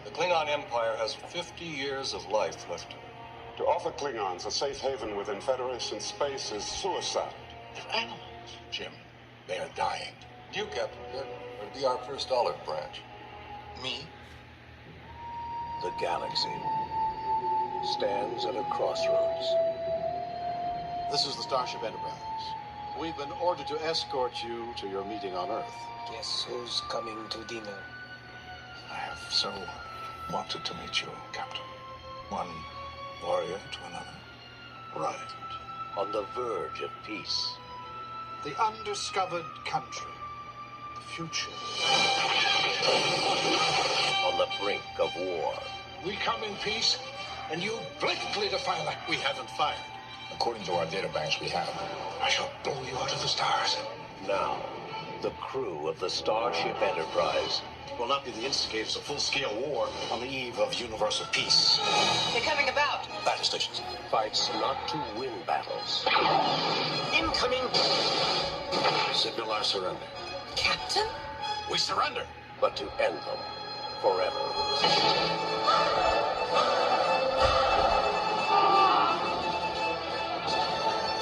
The Klingon Empire has 50 years of life left. To offer Klingons a safe haven within Federation space is suicide. They're animals, Jim. They are dying. You, Captain, would be our first olive branch. Me? The galaxy stands at a crossroads. This is the Starship Enterprise. We've been ordered to escort you to your meeting on Earth. Guess who's coming to dinner? I have so wanted to meet you, Captain. One warrior to another. Right. On the verge of peace. The undiscovered country. The future. On the brink of war. We come in peace, and you blatantly defy that. We haven't fired. According to our databanks we have, I shall blow you out of the stars. Now, the crew of the Starship Enterprise Will not be the instigators of full-scale war on the eve of universal peace. They're coming about. Battle stations. fights not to win battles, Incoming. Signal our surrender. Captain? We surrender. but to end them forever.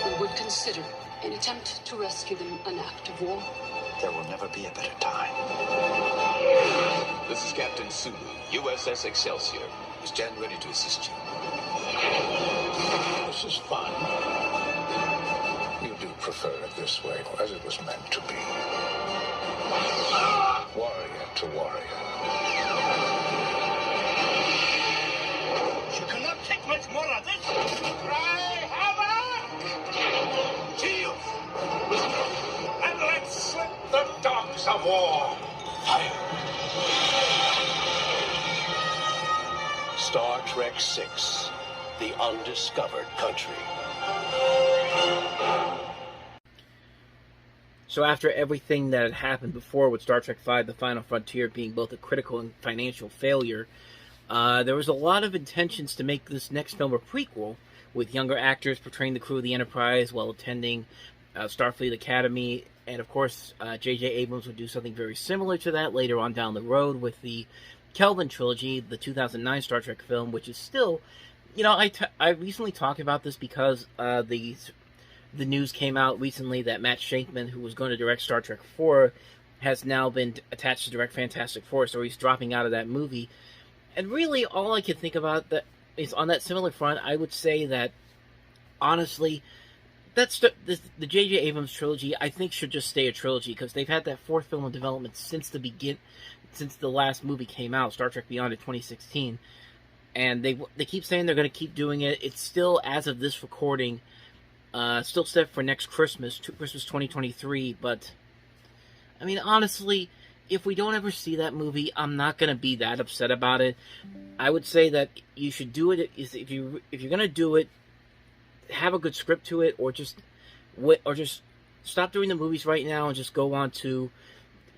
We would consider an attempt to rescue them an act of war. There will never be a better time. This is Captain Sulu, USS Excelsior. We stand ready to assist you. This is fun. You do prefer it this way, as it was meant to be. Warrior to warrior. You cannot take much more of this. Cry havoc! Shields! And let's slip the dogs of war. Fire! Star Trek VI, The Undiscovered Country. So after everything that had happened before with Star Trek V, The Final Frontier being both a critical and financial failure, there was a lot of intentions to make this next film a prequel, with younger actors portraying the crew of the Enterprise while attending Starfleet Academy, and of course J.J. Abrams would do something very similar to that later on down the road with the Kelvin trilogy, the 2009 Star Trek film, which is still, you know, I recently talked about this because the news came out recently that Matt Shankman, who was going to direct Star Trek IV, has now been attached to direct Fantastic Four, so he's dropping out of that movie. And really, all I can think about that is on that similar front, I would say that, honestly, that's the J.J. Abrams trilogy, I think, should just stay a trilogy, because they've had that fourth film in development since the last movie came out, Star Trek Beyond in 2016. And they keep saying they're going to keep doing it. It's still, as of this recording, still set for next Christmas 2023, but, I mean, honestly, if we don't ever see that movie, I'm not going to be that upset about it. I would say that you should do it, if you're going to do it, have a good script to it, or just stop doing the movies right now and just go on to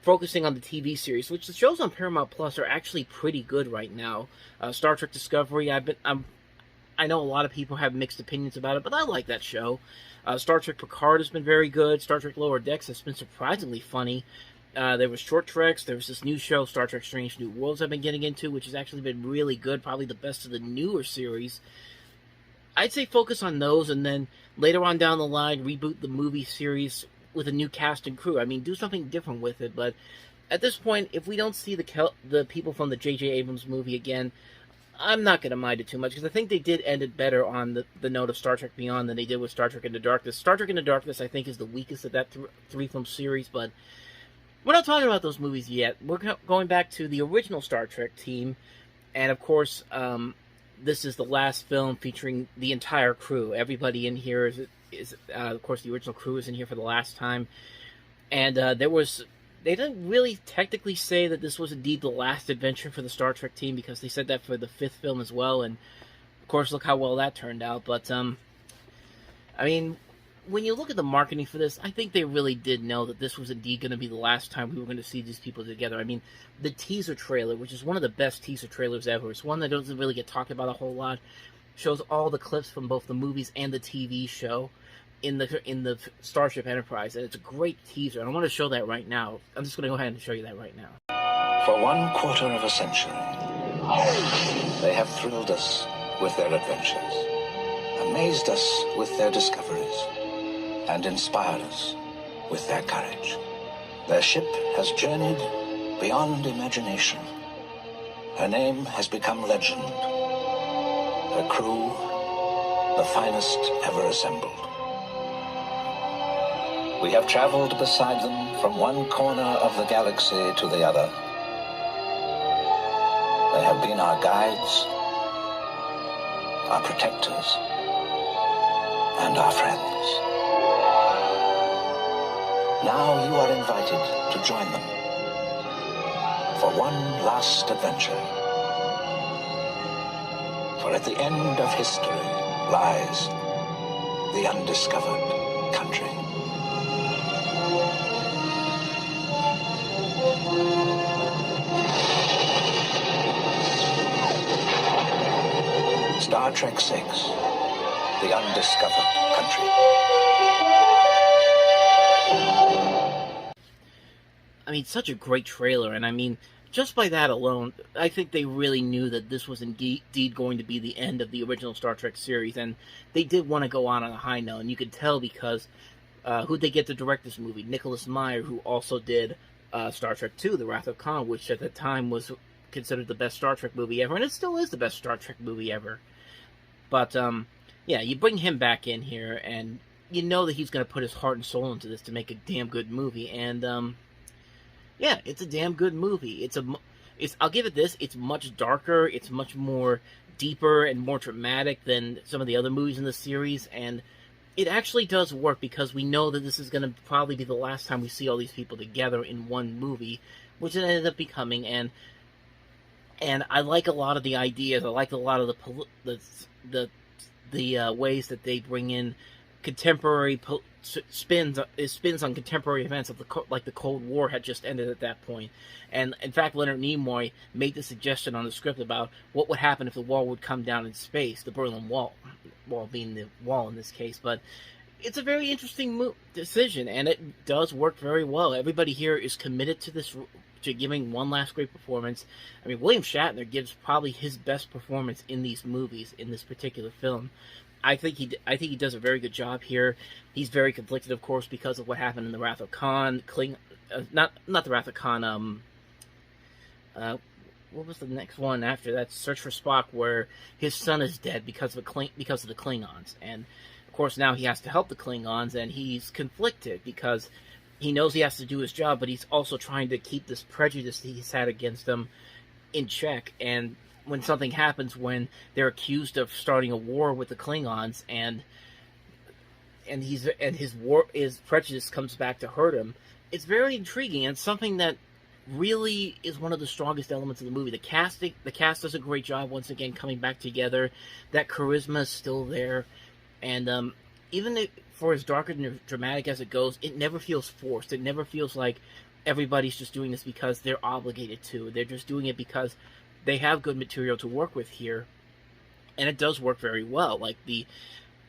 focusing on the TV series, which the shows on Paramount Plus are actually pretty good right now. Star Trek Discovery, I know a lot of people have mixed opinions about it, but I like that show. Star Trek Picard has been very good. Star Trek Lower Decks has been surprisingly funny. There was Short Treks. There was this new show, Star Trek Strange New Worlds, I've been getting into, which has actually been really good, probably the best of the newer series. I'd say focus on those, and then later on down the line, reboot the movie series with a new cast and crew. I mean, do something different with it, but at this point, if we don't see the people from the J.J. Abrams movie again, I'm not going to mind it too much, because I think they did end it better on the note of Star Trek Beyond than they did with Star Trek Into Darkness. Star Trek Into Darkness, I think, is the weakest of that three-film series, but we're not talking about those movies yet. We're going back to the original Star Trek team, and of course, this is the last film featuring the entire crew. Everybody in here is of course, the original crew is in here for the last time, and they didn't really technically say that this was indeed the last adventure for the Star Trek team, because they said that for the fifth film as well, and of course, look how well that turned out. But, I mean, when you look at the marketing for this, I think they really did know that this was indeed going to be the last time we were going to see these people together. I mean, the teaser trailer, which is one of the best teaser trailers ever, it's one that doesn't really get talked about a whole lot, shows all the clips from both the movies and the TV show. in the Starship Enterprise, and it's a great teaser. And I want to show that right now. I'm just going to go ahead and show you that right now. For 1/4 of a century, they have thrilled us with their adventures, amazed us with their discoveries, and inspired us with their courage. Their ship has journeyed beyond imagination. Her name has become legend. Her crew, the finest ever assembled. We have traveled beside them from one corner of the galaxy to the other. They have been our guides, our protectors, and our friends. Now you are invited to join them for one last adventure. For at the end of history lies the undiscovered country. Star Trek VI, The Undiscovered Country. I mean, such a great trailer, and I mean, just by that alone, I think they really knew that this was indeed going to be the end of the original Star Trek series, and they did want to go on a high note, and you could tell because who'd they get to direct this movie? Nicholas Meyer, who also did Star Trek II, The Wrath of Khan, which at the time was considered the best Star Trek movie ever, and it still is the best Star Trek movie ever. But, yeah, you bring him back in here, and you know that he's going to put his heart and soul into this to make a damn good movie, and, yeah, it's a damn good movie. I'll give it this, it's much darker, it's much more deeper and more dramatic than some of the other movies in the series, and it actually does work because we know that this is going to probably be the last time we see all these people together in one movie, which it ended up becoming, and I like a lot of the ideas. I like a lot of the ways that they bring in contemporary spins on contemporary events of like the Cold War had just ended at that point. And in fact, Leonard Nimoy made the suggestion on the script about what would happen if the wall would come down in space, the Berlin Wall being the wall in this case. But it's a very interesting decision, and it does work very well. Everybody here is committed to this, to giving one last great performance. I mean, William Shatner gives probably his best performance in these movies, in this particular film. I think he does a very good job here. He's very conflicted, of course, because of what happened in The Wrath of Khan. Not The Wrath of Khan. What was the next one after that? Search for Spock, where his son is dead because of the Klingons, and of course now he has to help the Klingons, and he's conflicted because he knows he has to do his job, but he's also trying to keep this prejudice that he's had against them in check. And when something happens, when they're accused of starting a war with the Klingons, and his prejudice comes back to hurt him, it's very intriguing, and something that really is one of the strongest elements of the movie. The cast does a great job once again coming back together. That charisma is still there, and even for as dark and dramatic as it goes, it never feels forced. It never feels like everybody's just doing this because they're obligated to. They're just doing it because they have good material to work with here, and it does work very well.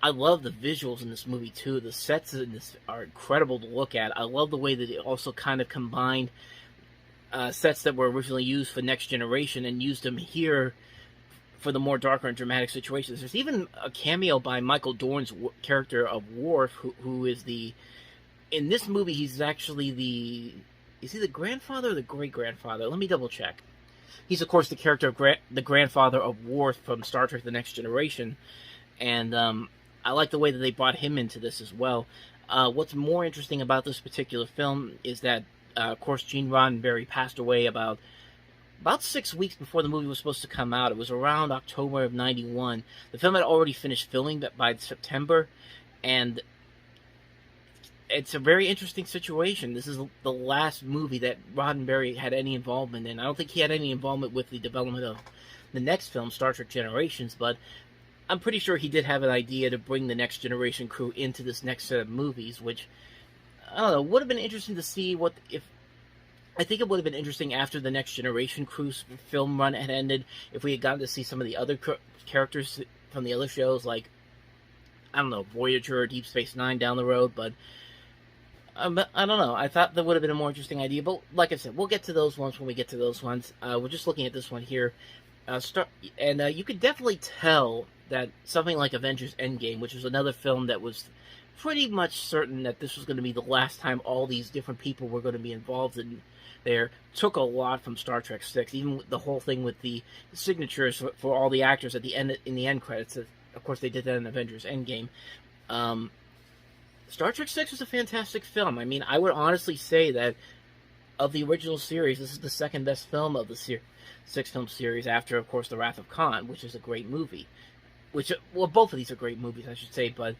I love the visuals in this movie too. The sets in this are incredible to look at. I love the way that it also kind of combined sets that were originally used for Next Generation and used them here for the more darker and dramatic situations. There's even a cameo by Michael Dorn's character of Worf, who is in this movie, he's actually is he the grandfather or the great-grandfather? Let me double check. He's, of course, the character of the grandfather of Worf from Star Trek The Next Generation, and I like the way that they brought him into this as well. What's more interesting about this particular film is that, of course, Gene Roddenberry passed away about 6 weeks before the movie was supposed to come out. It was around October of '91. The film had already finished filming by September, and it's a very interesting situation. This is the last movie that Roddenberry had any involvement in. I don't think he had any involvement with the development of the next film, Star Trek Generations, but I'm pretty sure he did have an idea to bring the Next Generation crew into this next set of movies, which, I don't know, would have been interesting to see I think it would have been interesting after the Next Generation crew's film run had ended if we had gotten to see some of the other characters from the other shows, like I don't know, Voyager or Deep Space Nine down the road, but I don't know. I thought that would have been a more interesting idea, but like I said, we'll get to those ones when we get to those ones. We're just looking at this one here. You could definitely tell that something like Avengers Endgame, which was another film that was pretty much certain that this was going to be the last time all these different people were going to be involved in there, took a lot from Star Trek 6. Even the whole thing with the signatures for all the actors at the end, in the end credits. Of course, they did that in Avengers Endgame. Star Trek 6 was a fantastic film. I mean, I would honestly say that of the original series, this is the second best film of the six-film series after, of course, The Wrath of Khan, which is a great movie. Well, both of these are great movies, I should say, but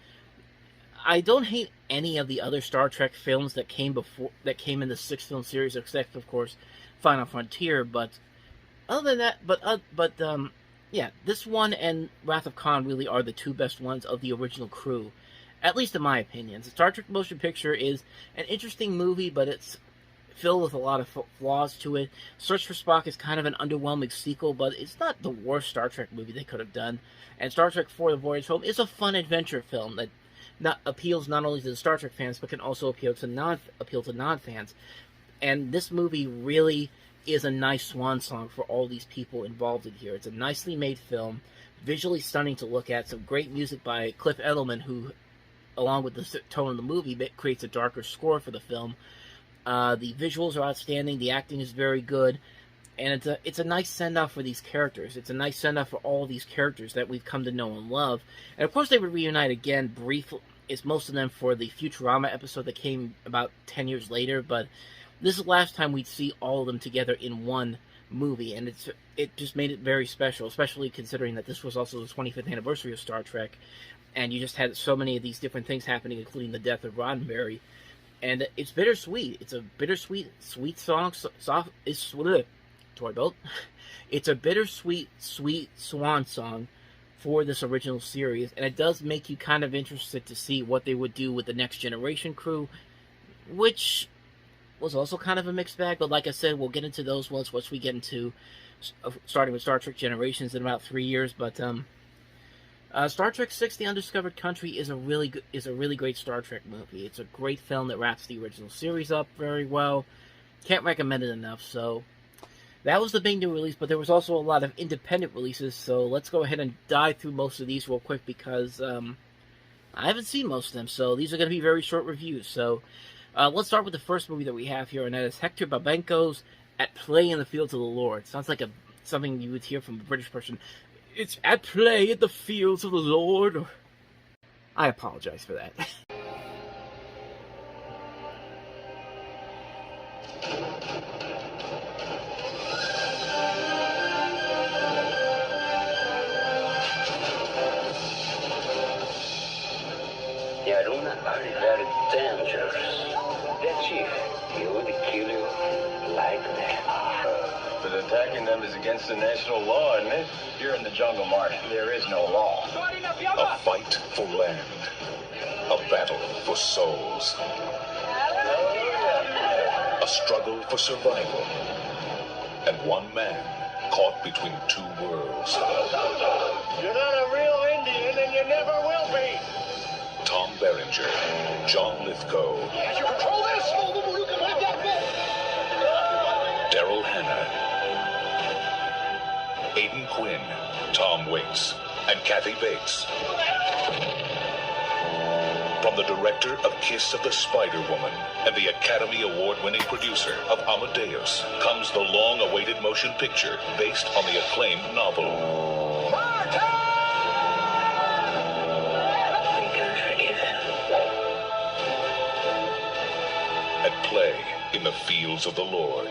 I don't hate any of the other Star Trek films that came in the six-film series, except, of course, Final Frontier, but other than that, yeah, this one and Wrath of Khan really are the two best ones of the original crew, at least in my opinion. The Star Trek Motion Picture is an interesting movie, but it's filled with a lot of flaws to it. Search for Spock is kind of an underwhelming sequel, but it's not the worst Star Trek movie they could have done. And Star Trek IV: The Voyage Home is a fun adventure film that appeals not only to the Star Trek fans, but can also appeal to non-fans. And this movie really is a nice swan song for all these people involved in here. It's a nicely made film, visually stunning to look at, some great music by Cliff Edelman, who, along with the tone of the movie, creates a darker score for the film. The visuals are outstanding, the acting is very good, and it's a nice send-off for these characters. It's a nice send-off for all these characters that we've come to know and love. And of course they would reunite again briefly. It's most of them for the Futurama episode that came about 10 years later, but this is the last time we'd see all of them together in one movie, and it just made it very special, especially considering that this was also the 25th anniversary of Star Trek, and you just had so many of these different things happening, including the death of Roddenberry. And it's bittersweet. It's a bittersweet, sweet song. Toy belt. It's a bittersweet, sweet swan song for this original series, and it does make you kind of interested to see what they would do with the Next Generation crew, which was also kind of a mixed bag. But like I said, we'll get into those once we get into starting with Star Trek Generations in about 3 years. But Star Trek VI: The Undiscovered Country is a really great Star Trek movie. It's a great film that wraps the original series up very well. Can't recommend it enough. So that was the big new release, but there was also a lot of independent releases. So let's go ahead and dive through most of these real quick because I haven't seen most of them. So these are going to be very short reviews. So let's start with the first movie that we have here, and that is Hector Babenco's At Play in the Fields of the Lord. Sounds like something you would hear from a British person. It's at play in the fields of the Lord. I apologize for that. The Aruna are very dangerous. The chief, he would kill you like that. But attacking them is against the national law, isn't it? You're in the jungle, Martin. There is no law. A fight for land. A battle for souls. A struggle for survival. And one man caught between two worlds. You're not a real Indian, and you never will be. Tom Berenger, John Lithgow. Can you control this? Daryl Hannah, Aidan Quinn, Tom Waits, and Kathy Bates. From the director of Kiss of the Spider Woman and the Academy Award-winning producer of Amadeus comes the long-awaited motion picture based on the acclaimed novel. At Play in the Fields of the Lord.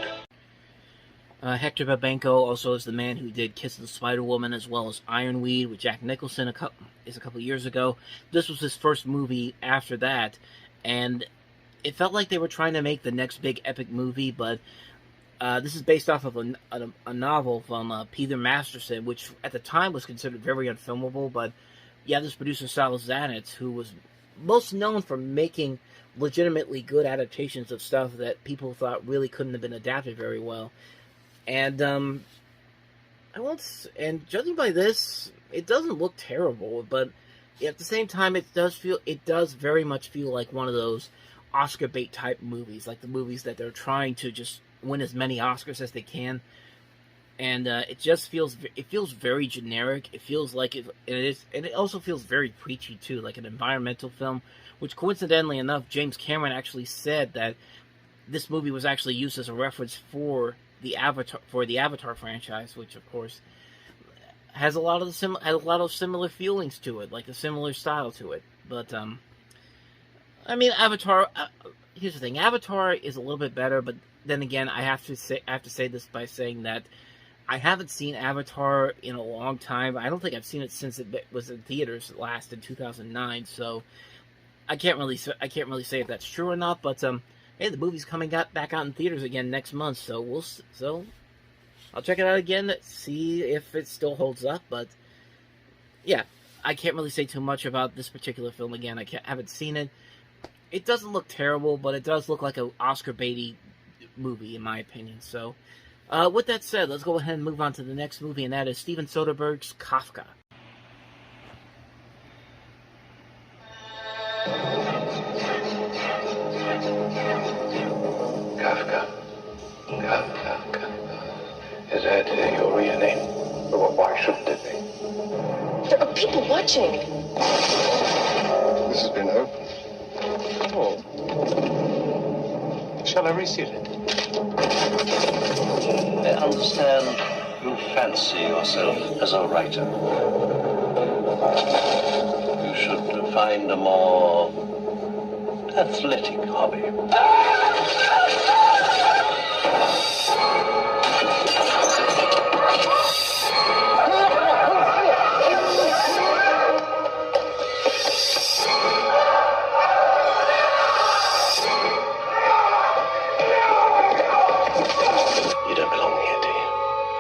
Hector Babenco also is the man who did Kiss of the Spider Woman, as well as Ironweed with Jack Nicholson a couple years ago. This was his first movie after that, and it felt like they were trying to make the next big epic movie, but this is based off of a novel from Peter Masterson, which at the time was considered very unfilmable, but you have this producer, Sal Zanitz, who was most known for making legitimately good adaptations of stuff that people thought really couldn't have been adapted very well. And judging by this, it doesn't look terrible, but at the same time, it does very much feel like one of those Oscar bait type movies, like the movies that they're trying to just win as many Oscars as they can. And it feels very generic. It feels like and it also feels very preachy too, like an environmental film. Which, coincidentally enough, James Cameron actually said that this movie was actually used as a reference for the Avatar franchise, which of course has a lot of similar feelings to it, like a similar style to it. But I mean, Avatar. Here's the thing: Avatar is a little bit better, but then again, I have to say this by saying that I haven't seen Avatar in a long time. I don't think I've seen it since it was in theaters last in 2009. So I can't really say if that's true or not. But hey, the movie's coming back out in theaters again next month. So I'll check it out again, see if it still holds up. But yeah, I can't really say too much about this particular film again. I haven't seen it. It doesn't look terrible, but it does look like an Oscar baity movie, in my opinion. So, with that said, let's go ahead and move on to the next movie, and that is Steven Soderbergh's Kafka. Kafka. Is that your real name? Why shouldn't it be? There are people watching. This has been opened. Oh. Shall I reseal it? I understand you fancy yourself as a writer. You should find a more athletic hobby.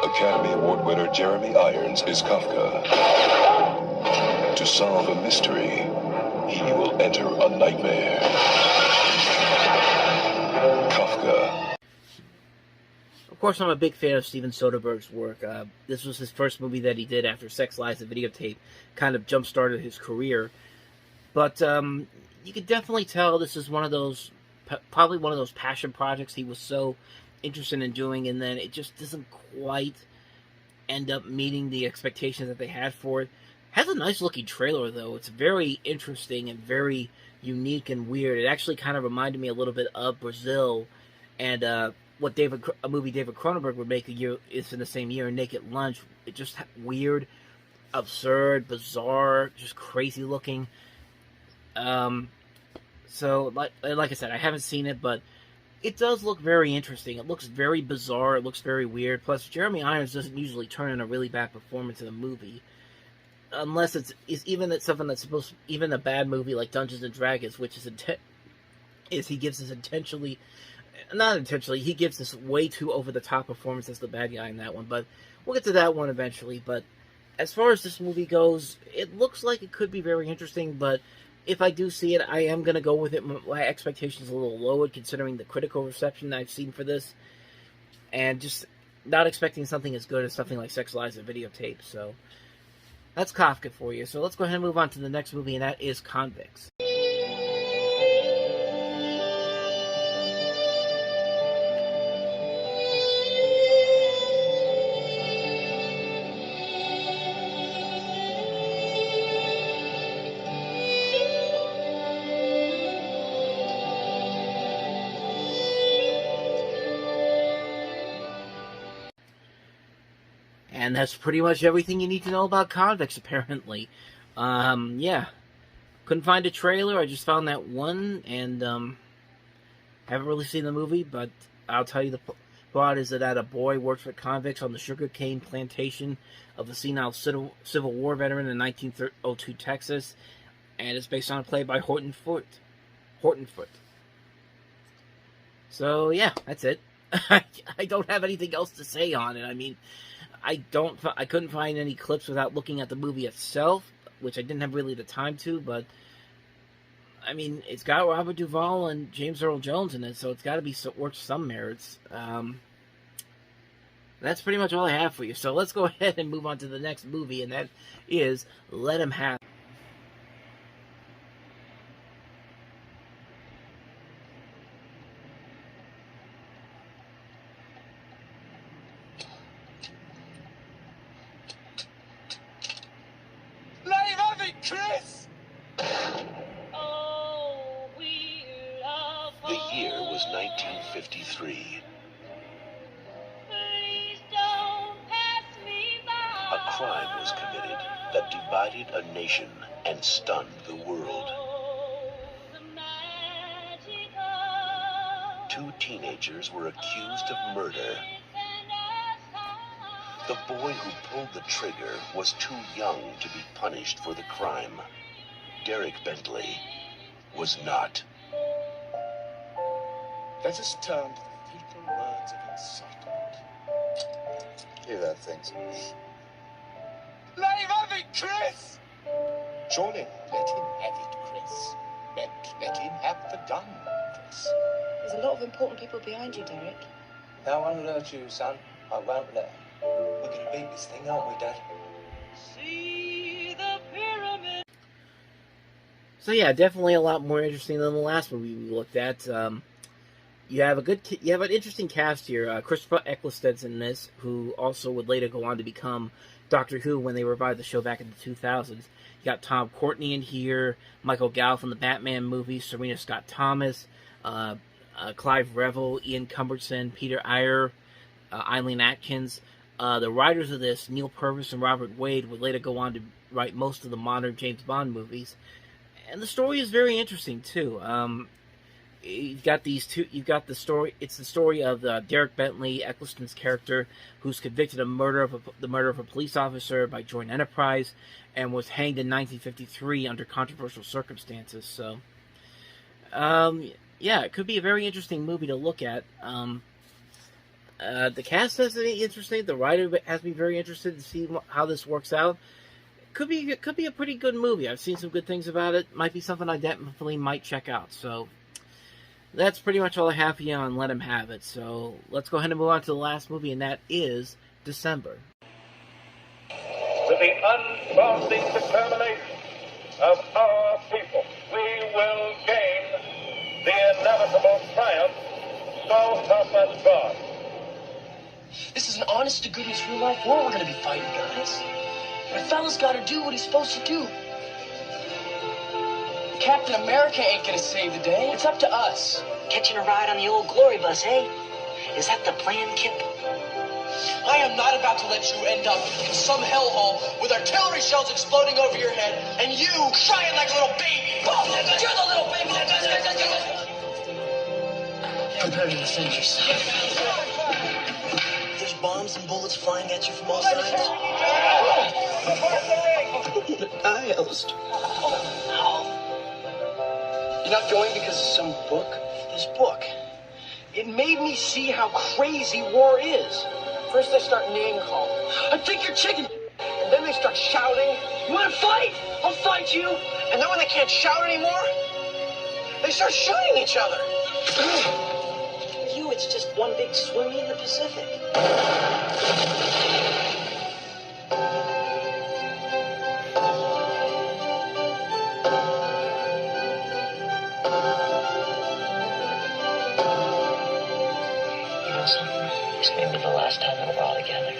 Academy Award winner Jeremy Irons is Kafka. To solve a mystery, he will enter a nightmare. Kafka. Of course, I'm a big fan of Steven Soderbergh's work. This was his first movie that he did after Sex, Lies, and Videotape kind of jump-started his career. But you could definitely tell this is one of those, probably one of those passion projects he was so interested in doing, and then it just doesn't quite end up meeting the expectations that they had for it. Has a nice looking trailer though. It's very interesting and very unique and weird. It actually kind of reminded me a little bit of Brazil and what a movie David Cronenberg would make in the same year, Naked Lunch. It just weird, absurd, bizarre, just crazy looking. So like I said, I haven't seen it, but it does look very interesting. It looks very bizarre. It looks very weird. Plus, Jeremy Irons doesn't usually turn in a really bad performance in a movie, unless it's even something that's even a bad movie like Dungeons and Dragons, which he gives this he gives this way too over the top performance as the bad guy in that one. But we'll get to that one eventually. But as far as this movie goes, it looks like it could be very interesting, but if I do see it, I am going to go with it. My expectations are a little lowered considering the critical reception that I've seen for this. And just not expecting something as good as something like Sex, Lies, and Videotape. So that's Kafka for you. So let's go ahead and move on to the next movie, and that is Convicts. And that's pretty much everything you need to know about Convicts, apparently. Yeah. Couldn't find a trailer. I just found that one, and haven't really seen the movie, but I'll tell you the plot is that a boy works for convicts on the sugarcane plantation of the senile Civil War veteran in 1902 Texas, and it's based on a play by Horton Foote. So, yeah, that's it. I don't have anything else to say on it. I mean, I couldn't find any clips without looking at the movie itself, which I didn't have really the time to, but I mean, it's got Robert Duvall and James Earl Jones in it, so it's got to be worth some merits. That's pretty much all I have for you. So let's go ahead and move on to the next movie, and that is Let 'Em Have. Chris! The year was 1953. A crime was committed that divided a nation and stunned the world. Two teenagers were accused of murder. The boy who pulled the trigger was too young to be punished for the crime. Derek Bentley was not. Let us turn to the fatal words of incitement. Hear that, things. Let him have it, Chris! Surely, let him have it, Chris. Let him have the gun, Chris. There's a lot of important people behind you, Derek. No one will hurt you, son. I won't let. We're going to beat this thing, aren't we, Dad? So yeah, definitely a lot more interesting than the last movie we looked at. You have an interesting cast here. Christopher Eccleston's in this, who also would later go on to become Doctor Who when they revived the show back in the 2000s. You got Tom Courtenay in here, Michael Gow from the Batman movies, Serena Scott Thomas, Clive Revill, Ian Cumberson, Peter Ayer, Eileen Atkins. The writers of this, Neil Purvis and Robert Wade, would later go on to write most of the modern James Bond movies. And the story is very interesting too. You've got the story. It's the story of Derek Bentley, Eccleston's character, who's convicted of the murder of a police officer by joint enterprise, and was hanged in 1953 under controversial circumstances. So, yeah, it could be a very interesting movie to look at. The cast has to be interesting. The writer has me very interested to see how this works out. It could be a pretty good movie. I've seen some good things about it. Might be something I definitely might check out. So that's pretty much all I have for you on Let Him Have It. So let's go ahead and move on to the last movie, and that is December. With the unbounding determination of our people, we will gain the inevitable triumph. So help us God. This is an honest-to-goodness real-life war we're going to be fighting, guys. But a fella's got to do what he's supposed to do. Captain America ain't going to save the day. It's up to us. Catching a ride on the old glory bus, eh? Is that the plan, Kip? I am not about to let you end up in some hellhole with artillery shells exploding over your head and you crying like a little baby. You're the little baby. Prepare to defend yourself. There's bombs and bullets flying at you from all sides. I almost. You're not going because of some book? This book. It made me see how crazy war is. First they start name-calling. I think you're chicken. And then they start shouting. You want to fight? I'll fight you. And then when they can't shout anymore, they start shooting each other. For you, it's just one big swim in the Pacific. This may be the last time we're all together.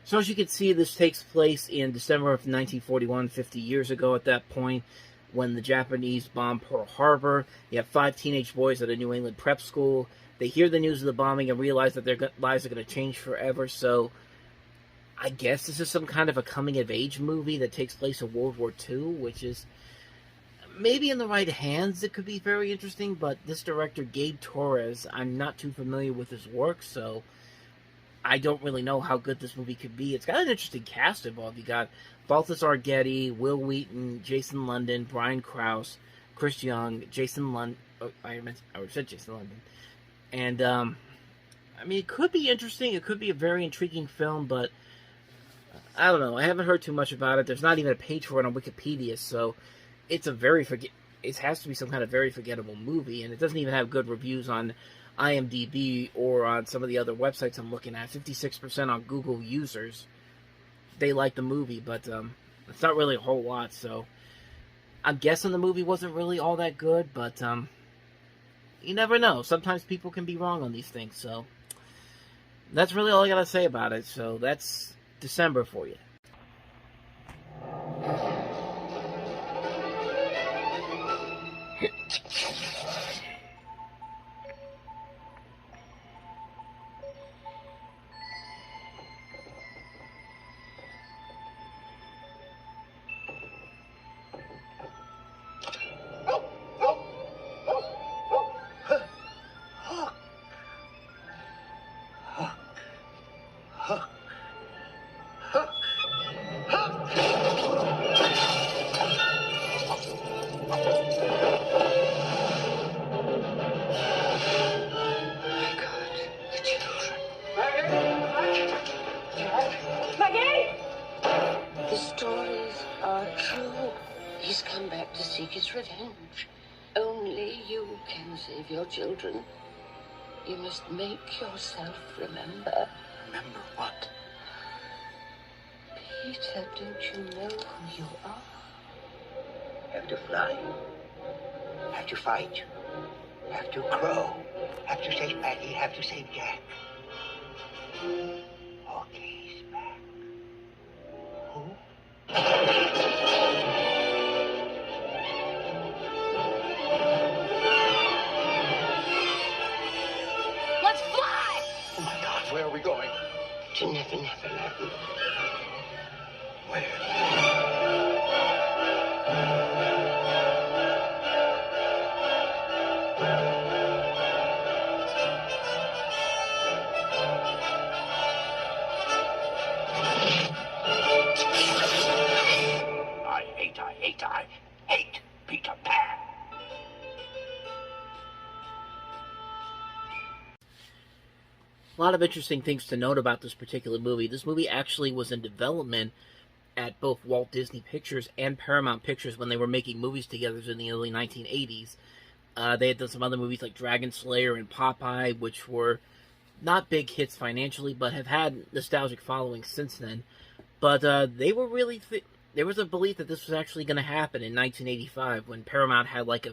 So as you can see, this takes place in December of 1941, 50 years ago at that point, when the Japanese bombed Pearl Harbor. You have 5 teenage boys at a New England prep school. They hear the news of the bombing and realize that their lives are going to change forever. So I guess this is some kind of a coming-of-age movie that takes place in World War II, which is maybe in the right hands it could be very interesting, but this director, Gabe Torres, I'm not too familiar with his work, so I don't really know how good this movie could be. It's got an interesting cast involved. You got Balthazar Getty, Will Wheaton, Jason London, Brian Krause, Chris Young, Jason London. Oh, I said Jason London. And, I mean, it could be interesting. It could be a very intriguing film, but I don't know. I haven't heard too much about it. There's not even a page for it on Wikipedia, so it's it has to be some kind of very forgettable movie, and it doesn't even have good reviews on IMDb or on some of the other websites I'm looking at. 56% on Google users, they like the movie, but it's not really a whole lot, so I'm guessing the movie wasn't really all that good, but you never know. Sometimes people can be wrong on these things, so that's really all I gotta say about it. So that's December for you. The stories are true. He's come back to seek his revenge. Only you can save your children. You must make yourself remember. Remember what? Peter, don't you know who you are? Have to fly. Have to fight. Have to crow. Have to save Maggie. Have to save Jack. Okay, he's back. Who? Let's fly! Oh my God, where are we going? To Never Never Land. I hate Peter Pan. A lot of interesting things to note about this particular movie. This movie actually was in development at both Walt Disney Pictures and Paramount Pictures when they were making movies together in the early 1980s. They had done some other movies like Dragon Slayer and Popeye, which were not big hits financially, but have had nostalgic followings since then. But they were really... there was a belief that this was actually going to happen in 1985 when Paramount had like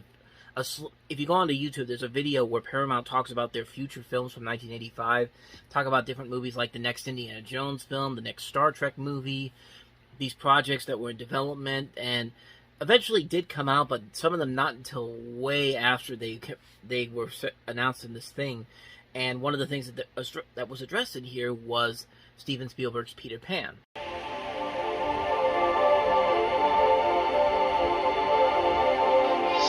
if you go onto YouTube, there's a video where Paramount talks about their future films from 1985, talk about different movies like the next Indiana Jones film, the next Star Trek movie, these projects that were in development, and eventually did come out, but some of them not until way after they were announced in this thing. And one of the things that was addressed in here was Steven Spielberg's Peter Pan.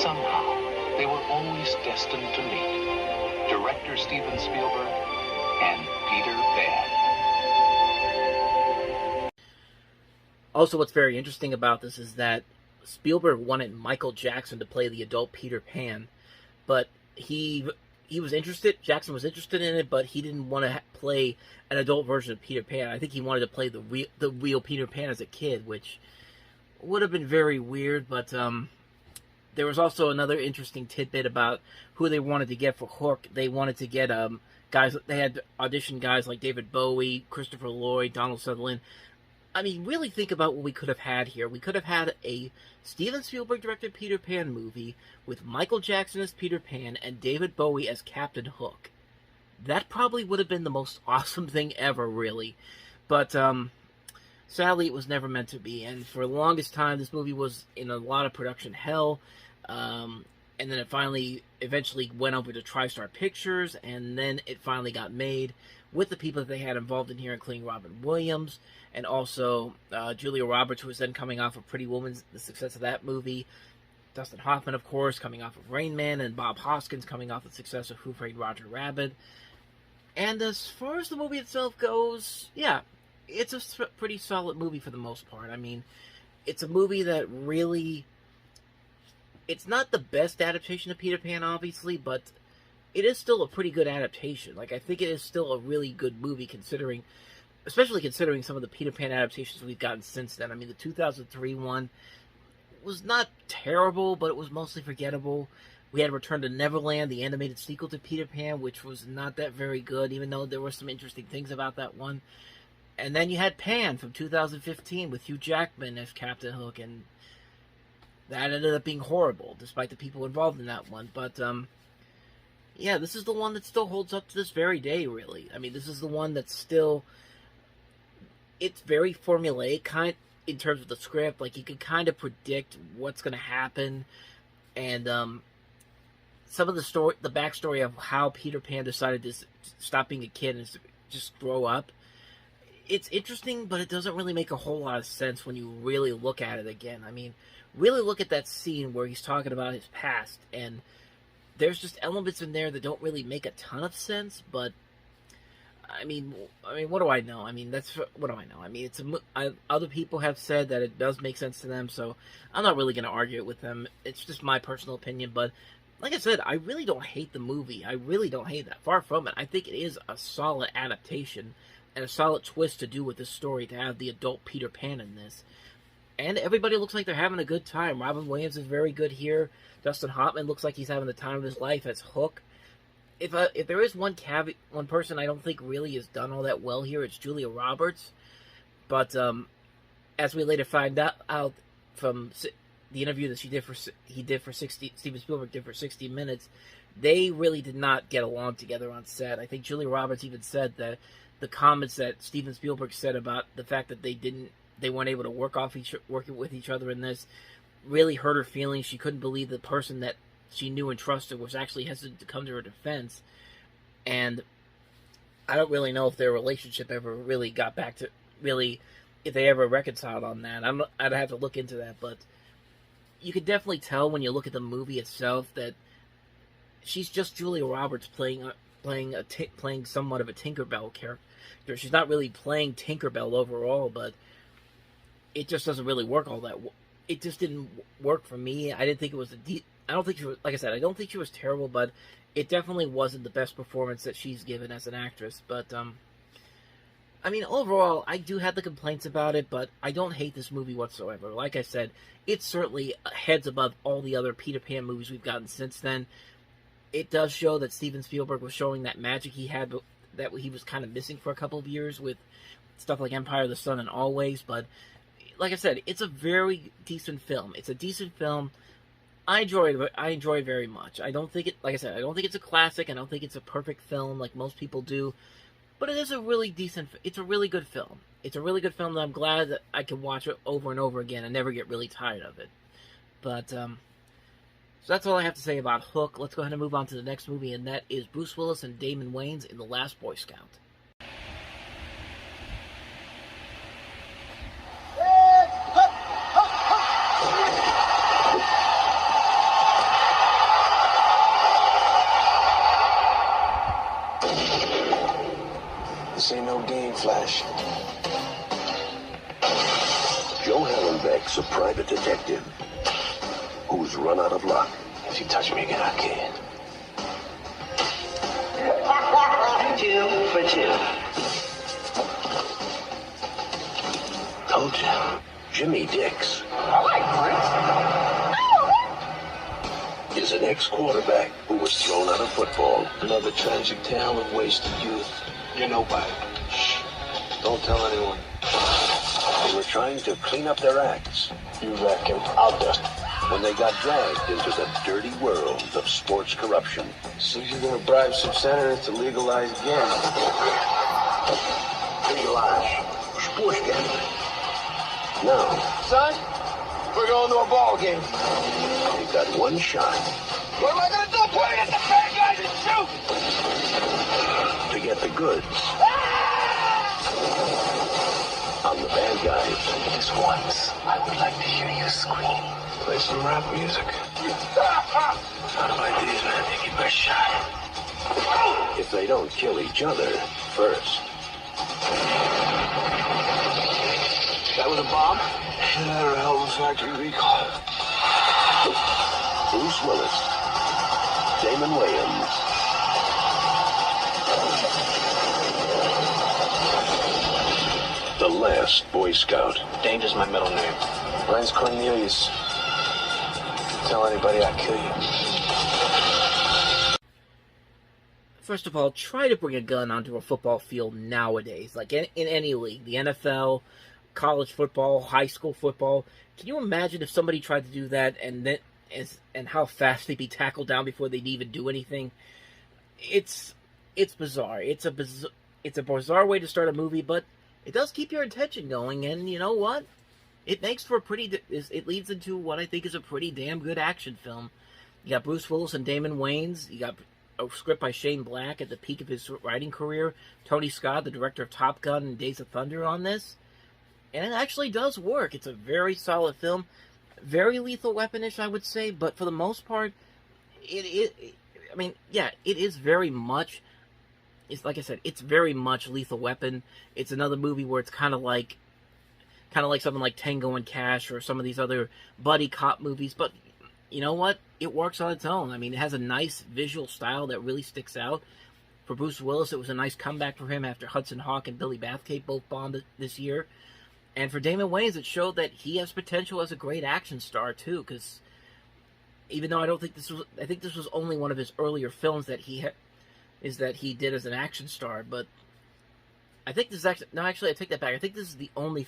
Somehow, they were always destined to meet. Director Steven Spielberg and Peter Pan. Also, what's very interesting about this is that Spielberg wanted Michael Jackson to play the adult Peter Pan, but he was interested. Jackson was interested in it, but he didn't want to play an adult version of Peter Pan. I think he wanted to play the real Peter Pan as a kid, which would have been very weird. But there was also another interesting tidbit about who they wanted to get for Hook. They wanted to get guys. They had auditioned guys like David Bowie, Christopher Lloyd, Donald Sutherland. I mean, really think about what we could have had here. We could have had a Steven Spielberg-directed Peter Pan movie with Michael Jackson as Peter Pan and David Bowie as Captain Hook. That probably would have been the most awesome thing ever, really. But, sadly, it was never meant to be. And for the longest time, this movie was in a lot of production hell. And then it eventually went over to TriStar Pictures, and then it finally got made with the people that they had involved in here, including Robin Williams, and also Julia Roberts, who was then coming off of Pretty Woman, the success of that movie. Dustin Hoffman, of course, coming off of Rain Man, and Bob Hoskins coming off the success of Who Framed Roger Rabbit. And as far as the movie itself goes, yeah, it's a pretty solid movie for the most part. I mean, it's a movie that really... It's not the best adaptation of Peter Pan, obviously, but it is still a pretty good adaptation. Like, I think it is still a really good movie, especially considering some of the Peter Pan adaptations we've gotten since then. I mean, the 2003 one was not terrible, but it was mostly forgettable. We had Return to Neverland, the animated sequel to Peter Pan, which was not that very good, even though there were some interesting things about that one. And then you had Pan from 2015 with Hugh Jackman as Captain Hook, and that ended up being horrible, despite the people involved in that one. But, yeah, this is the one that still holds up to this very day, really. I mean, this is the one that's still... It's very formulaic, in terms of the script. Like, you can kind of predict what's going to happen. And, some of the backstory of how Peter Pan decided to stop being a kid and just grow up. It's interesting, but it doesn't really make a whole lot of sense when you really look at it again. I mean, really look at that scene where he's talking about his past, and there's just elements in there that don't really make a ton of sense, but I mean, what do I know? I mean, what do I know? I mean, other people have said that it does make sense to them, so I'm not really going to argue it with them. It's just my personal opinion, but like I said, I really don't hate the movie. I really don't hate that. Far from it. I think it is a solid adaptation and a solid twist to do with this story, to have the adult Peter Pan in this. And everybody looks like they're having a good time. Robin Williams is very good here. Dustin Hoffman looks like he's having the time of his life as Hook. If there is one person I don't think really has done all that well here, it's Julia Roberts. But as we later find out from the interview that Steven Spielberg did for 60 Minutes, they really did not get along together on set. I think Julia Roberts even said that the comments that Steven Spielberg said about the fact that they weren't able to work with each other in this really hurt her feelings. She couldn't believe the person that she knew and trusted was actually hesitant to come to her defense. And I don't really know if their relationship ever really got back to if they ever reconciled on that. I'd have to look into that, but you could definitely tell when you look at the movie itself that she's just Julia Roberts playing somewhat of a Tinkerbell character. She's not really playing Tinkerbell overall, but it just doesn't really work all that. It just didn't work for me. I didn't think it was I don't think she was, like I said, I don't think she was terrible, but it definitely wasn't the best performance that she's given as an actress. But I mean, overall, I do have the complaints about it, but I don't hate this movie whatsoever. Like I said, it's certainly heads above all the other Peter Pan movies we've gotten since then. It does show that Steven Spielberg was showing that magic he had, that he was kind of missing for a couple of years with stuff like Empire of the Sun and Always. But like I said, it's a very decent film. It's a decent film. I enjoy it very much. I don't think like I said, I don't think it's a classic. I don't think it's a perfect film like most people do. But it is a really decent, it's a really good film. It's a really good film that I'm glad that I can watch it over and over again and never get really tired of it. But, so that's all I have to say about Hook. Let's go ahead and move on to the next movie, and that is Bruce Willis and Damon Wayans in The Last Boy Scout. This ain't no game, Flash. Joe Hallenbeck's a private detective who's run out of luck. If you touch me again, I'll kill you. 2 for 2. Told you. Jimmy Dix I like Prince. is an ex-quarterback who was thrown out of football. Another tragic tale of wasted youth. You're nobody. Shh. Don't tell anyone. They were trying to clean up their acts. You reckon? I'll dust. When they got dragged into the dirty world of sports corruption. So you're gonna bribe some senators to legalize gambling? Legalize sports gambling. Now, Son, we're going to a ball game. they've got one shot What am I going to do? Point it at the bad guys and shoot! to get the goods on the bad guys. Just once, I would like to hear you scream. Play some rap music. Not like these, man. Take your best shot. If they don't kill each other first. That was a bomb? Yeah, or a hell of a factory recall. Bruce Willis, Damon Wayans. The Last Boy Scout. Danger's my middle name. Mine's Cornelius. Tell anybody I kill you. First of all, try to bring a gun onto a football field nowadays. Like in any league. The NFL, college football, high school football. Can you imagine if somebody tried to do that and how fast they'd be tackled down before they'd even do anything? It's bizarre. It's a bizarre way to start a movie, but it does keep your attention going, and you know what? It makes for it leads into what I think is a pretty damn good action film. You got Bruce Willis and Damon Wayans. You got a script by Shane Black at the peak of his writing career. Tony Scott, the director of Top Gun and Days of Thunder, on this. And it actually does work. It's a very solid film. Very Lethal Weapon-ish, I would say. But for the most part, it is very much... It's like I said, it's very much Lethal Weapon. It's another movie where it's kind of like something like Tango and Cash or some of these other buddy cop movies. But you know what? It works on its own. I mean, it has a nice visual style that really sticks out. For Bruce Willis, it was a nice comeback for him after Hudson Hawk and Billy Bathgate both bombed this year. And for Damon Wayans, it showed that he has potential as a great action star too. Because even though I think this was only one of his earlier films that he did as an action star. But I think this is actually I take that back. I think this is the only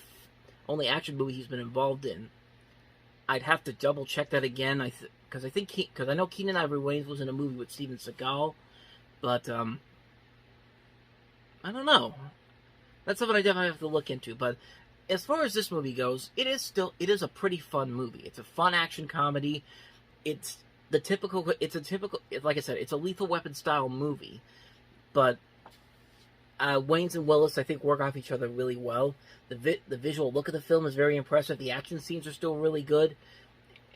action movie he's been involved in. I'd have to double check that again. Because I know Keenan Ivory Wayans was in a movie with Steven Seagal, but I don't know. That's something I definitely have to look into. But as far as this movie goes, it is a pretty fun movie. It's a fun action comedy. Like I said, it's a Lethal Weapon style movie, but Wayans and Willis, I think, work off each other really well. The visual look of the film is very impressive. The action scenes are still really good,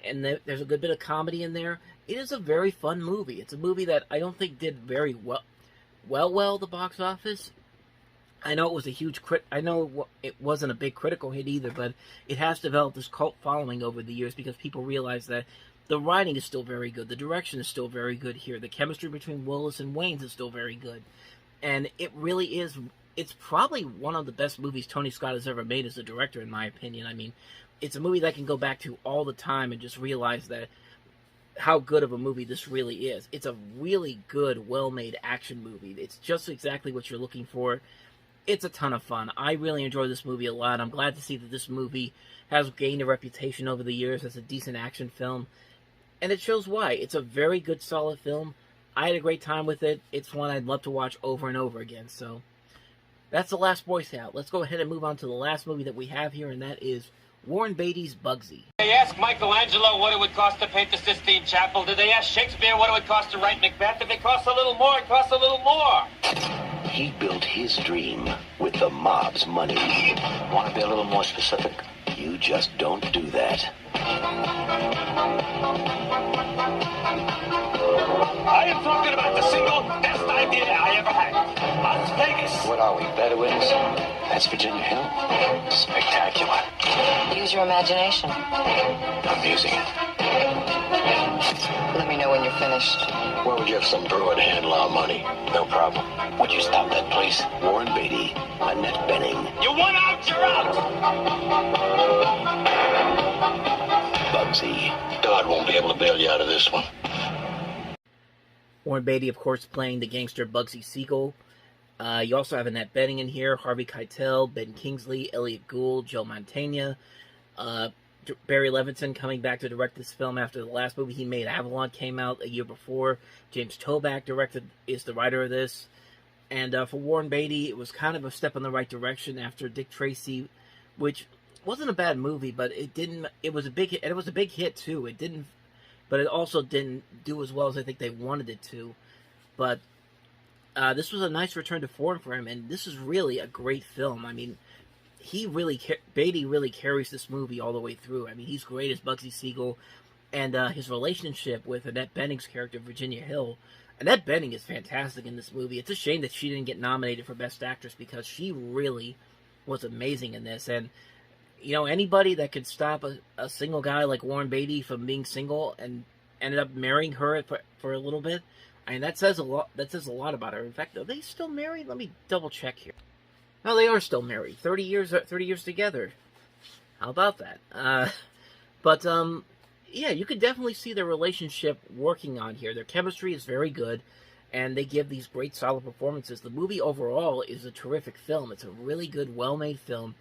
and there's a good bit of comedy in there. It is a very fun movie. It's a movie that I don't think did very well at the box office. I know it was a huge I know it wasn't a big critical hit either, but it has developed this cult following over the years because people realize that the writing is still very good. The direction is still very good here. The chemistry between Willis and Wayans is still very good. And it really is, it's probably one of the best movies Tony Scott has ever made as a director, in my opinion. I mean, it's a movie that I can go back to all the time and just realize that how good of a movie this really is. It's a really good, well-made action movie. It's just exactly what you're looking for. It's a ton of fun. I really enjoy this movie a lot. I'm glad to see that this movie has gained a reputation over the years as a decent action film. And it shows why. It's a very good, solid film. I had a great time with it. It's one I'd love to watch over and over again. So, that's The Last Boy Scout. Let's go ahead and move on to the last movie that we have here, and that is Warren Beatty's Bugsy. They asked Michelangelo what it would cost to paint the Sistine Chapel. Did they ask Shakespeare what it would cost to write Macbeth? If it costs a little more, it costs a little more. He built his dream with the mob's money. Want to be a little more specific? You just don't do that. I am talking about the single best idea I ever had. Las Vegas. What are we, Bedouins? That's Virginia Hill. Spectacular. Use your imagination. I'm using it. Let me know when you're finished. Where would you have some brewer to handle our money? No problem. Would you stop that, please? Warren Beatty, Annette Bening. You want out, you're out. Bugsy. God won't be able to bail you out of this one. Warren Beatty, of course, playing the gangster Bugsy Siegel. You also have Annette Bening in here, Harvey Keitel, Ben Kingsley, Elliot Gould, Joe Mantegna, Barry Levinson coming back to direct this film after the last movie he made, Avalon, came out a year before. James Toback is the writer of this. And for Warren Beatty, it was kind of a step in the right direction after Dick Tracy, which wasn't a bad movie, but it was a big hit, and it was a big hit too. But it also didn't do as well as I think they wanted it to. But this was a nice return to form for him, and this is really a great film. I mean, Beatty really carries this movie all the way through. I mean, he's great as Bugsy Siegel, and his relationship with Annette Bening's character, Virginia Hill. Annette Bening is fantastic in this movie. It's a shame that she didn't get nominated for Best Actress because she really was amazing in this. And, you know, anybody that could stop a single guy like Warren Beatty from being single and ended up marrying her for a little bit, I mean, that says a lot. That says a lot about her. In fact, are they still married? Let me double check here. No, they are still married. 30 years together. How about that? Yeah, you could definitely see their relationship working on here. Their chemistry is very good, and they give these great, solid performances. The movie overall is a terrific film. It's a really good, well-made film.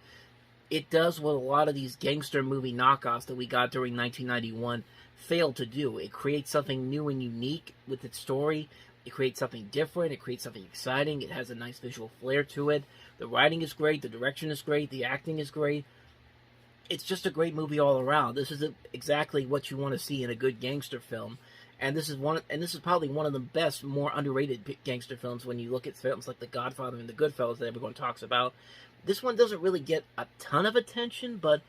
It does what a lot of these gangster movie knockoffs that we got during 1991 failed to do. It creates something new and unique with its story. It creates something different. It creates something exciting. It has a nice visual flair to it. The writing is great. The direction is great. The acting is great. It's just a great movie all around. This is exactly what you want to see in a good gangster film. And this is probably one of the best, more underrated gangster films when you look at films like The Godfather and The Goodfellas that everyone talks about. This one doesn't really get a ton of attention, but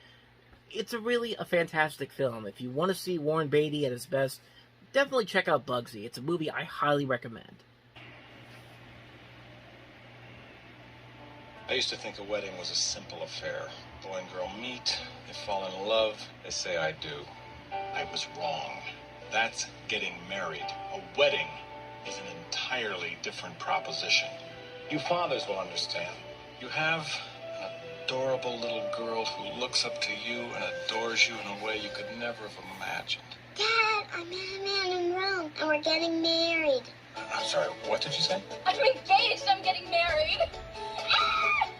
it's really a fantastic film. If you want to see Warren Beatty at his best, definitely check out Bugsy. It's a movie I highly recommend. I used to think a wedding was a simple affair. Boy and girl meet, they fall in love, they say I do. I was wrong. That's getting married. A wedding is an entirely different proposition. You fathers will understand. You have an adorable little girl who looks up to you and adores you in a way you could never have imagined. Dad, I met a man in Rome, and we're getting married. I'm sorry, what did you say? I'm engaged, I'm getting married.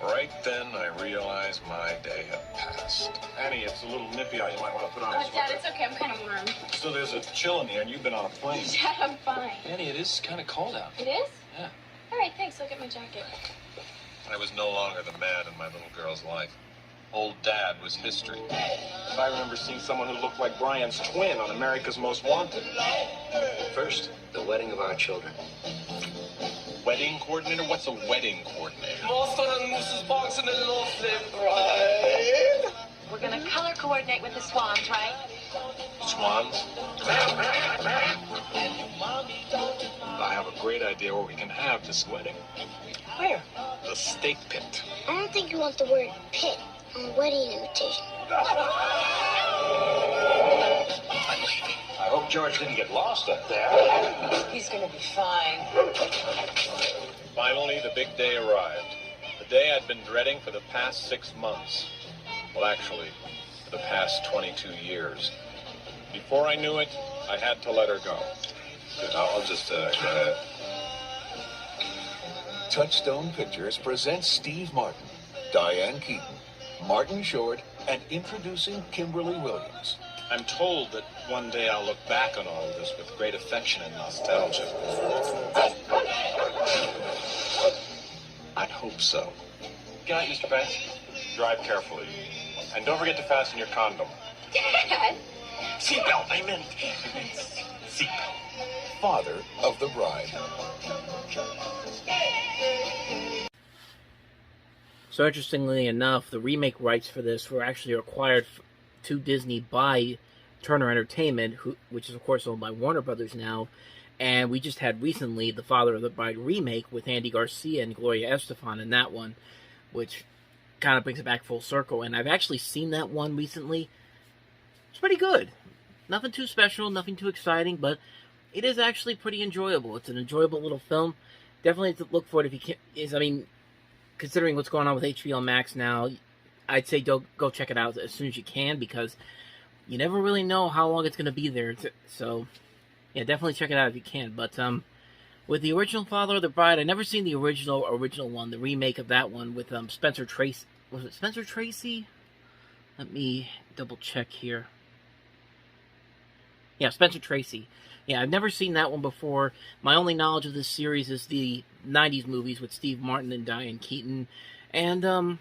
Right then, I realized my day had passed. Annie, it's a little nippy out. You might want to put on a sweater. Dad, it's okay, I'm kind of warm. So there's a chill in the air, and you've been on a plane. Dad, I'm fine. Annie, it is kind of cold out. It is? Yeah. All right, thanks, I'll get my jacket. I was no longer the man in my little girl's life. Old Dad was history. I remember seeing someone who looked like Brian's twin on America's Most Wanted. First, the wedding of our children. Wedding coordinator? What's a wedding coordinator? We're gonna color coordinate with the swans, right? Swans? I have a great idea where we can have this wedding. Where? The steak pit. I don't think you want the word pit on a wedding invitation. I hope George didn't get lost up there. He's gonna be fine. Finally, the big day arrived. The day I'd been dreading for the past 6 months. Well, actually, for the past 22 years. Before I knew it, I had to let her go. Good, I'll just go ahead. Touchstone Pictures presents Steve Martin, Diane Keaton, Martin Short, and introducing Kimberly Williams. I'm told that one day I'll look back on all of this with great affection and nostalgia. I hope so. Good night, Mr. Banks. Drive carefully. And don't forget to fasten your condom. Dad! Seatbelt, I meant. Seatbelt. Father of the bride. So interestingly enough, the remake rights for this were actually acquired to Disney by Turner Entertainment, which is of course owned by Warner Brothers now. And we just had recently the Father of the Bride remake with Andy Garcia and Gloria Estefan in that one, which kind of brings it back full circle. And I've actually seen that one recently. It's pretty good. Nothing too special, nothing too exciting, but it is actually pretty enjoyable. It's an enjoyable little film. Definitely to look for it if you can. I mean, considering what's going on with HBO Max now, I'd say go check it out as soon as you can, because you never really know how long it's going to be there. So, yeah, definitely check it out if you can. But with the original Father of the Bride, I've never seen the original one, the remake of that one with Spencer Tracy. Was it Spencer Tracy? Let me double check here. Yeah, Spencer Tracy. Yeah, I've never seen that one before. My only knowledge of this series is the 90s movies with Steve Martin and Diane Keaton. And, kind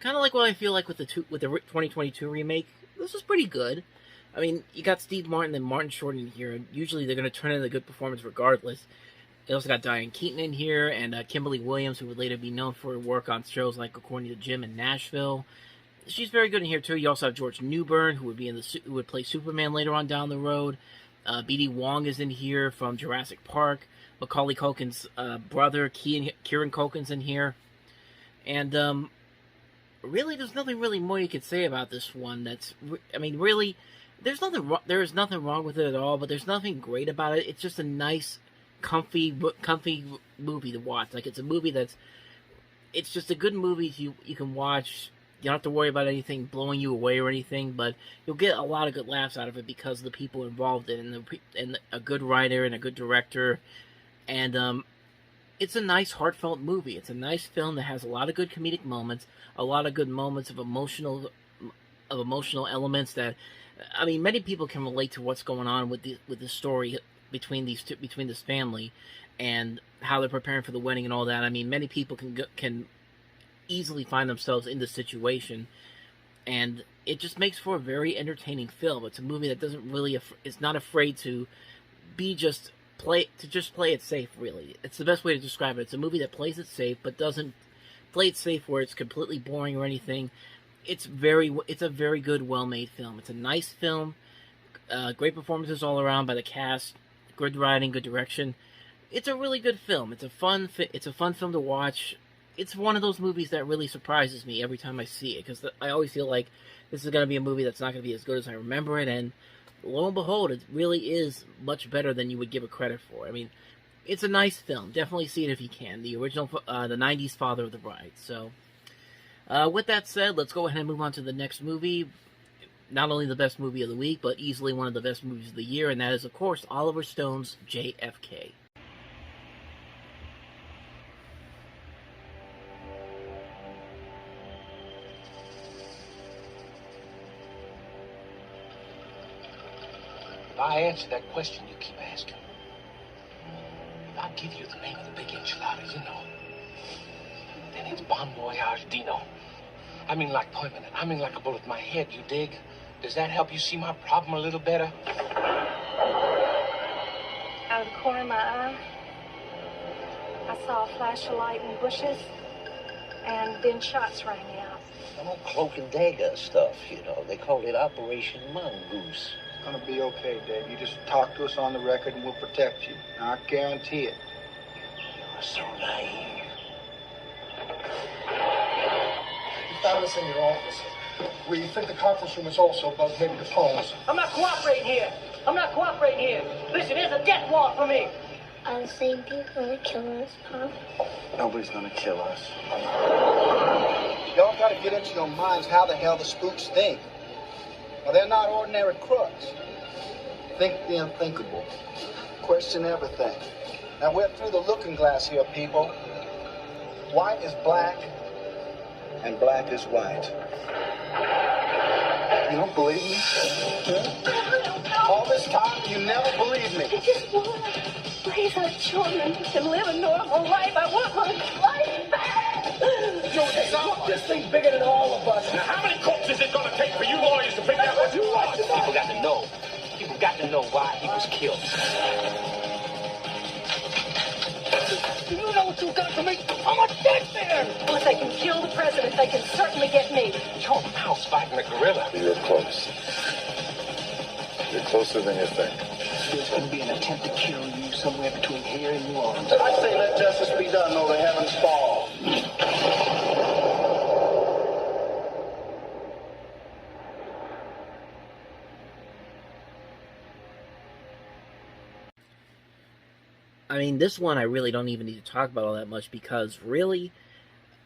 of like what I feel like with the 2022 remake. This is pretty good. I mean, you got Steve Martin and Martin Short in here, and usually they're going to turn in a good performance regardless. They also got Diane Keaton in here, and Kimberly Williams, who would later be known for her work on shows like According to Jim and Nashville. She's very good in here, too. You also have George Newbern, who would play Superman later on down the road. B.D. Wong is in here from Jurassic Park. Macaulay Culkin's brother, Kieran Culkin's in here. And, really, there's nothing really more you could say about this one. Really, there is nothing wrong with it at all, but there's nothing great about it. It's just a nice, comfy movie to watch. Like, it's a movie it's just a good movie you can watch. You don't have to worry about anything blowing you away or anything, but you'll get a lot of good laughs out of it because of the people involved in it, and a good writer and a good director. And it's a nice, heartfelt movie. It's a nice film that has a lot of good comedic moments, a lot of good moments of emotional elements that, I mean, many people can relate to what's going on with the story between this family and how they're preparing for the wedding and all that. I mean, many people can easily find themselves in this situation, and it just makes for a very entertaining film. It's a movie that is not afraid to just play it safe, really. It's the best way to describe it. It's a movie that plays it safe, but doesn't play it safe where it's completely boring or anything. It's a very good, well-made film. It's a nice film. Great performances all around by the cast. Good writing, good direction. It's a really good film. It's a fun film to watch. It's one of those movies that really surprises me every time I see it, because I always feel like this is going to be a movie that's not going to be as good as I remember it, and lo and behold, it really is much better than you would give it credit for. I mean, it's a nice film. Definitely see it if you can. The original, the 90s Father of the Bride. So, with that said, let's go ahead and move on to the next movie. Not only the best movie of the week, but easily one of the best movies of the year, and that is, of course, Oliver Stone's JFK. If I answer that question you keep asking, if I give you the name of the big enchilada, you know, then it's Bon Voyage Dino. I mean like permanent. I mean like a bullet in my head, you dig? Does that help you see my problem a little better? Out of the corner of my eye, I saw a flash of light in the bushes, and then shots rang out. No cloak and dagger stuff, you know. They call it Operation Mongoose. It's gonna be okay, Dave. You just talk to us on the record and we'll protect you. I guarantee it. You're so naive. You found us in your office, where you think the conference room is also above maybe the phones. I'm not cooperating here. Listen, there's a death warrant for me. Are the same people gonna kill us, Pop? Nobody's gonna kill us. Y'all gotta get into your minds how the hell the spooks think. Well, they're not ordinary crooks. Think the unthinkable. Question everything. Now, we're through the looking glass here, people. White is black, and black is white. You don't believe me? Huh? All this time, you never believed me. I just want to raise our children and live a normal life. I want my life back. This thing's bigger than all of us. Now, how many corpses is it going to take for you lawyers to figure out what you want? People got to know. People got to know why he was killed. Do you know what you've done to me? I'm a dead man! Well, if they can kill the president, they can certainly get me. You're a mouse fighting a gorilla. You're close. You're closer than you think. There's going to be an attempt to kill you somewhere between here and New Orleans. I say let justice be done, or the heavens fall. I mean, this one I really don't even need to talk about all that much, because really,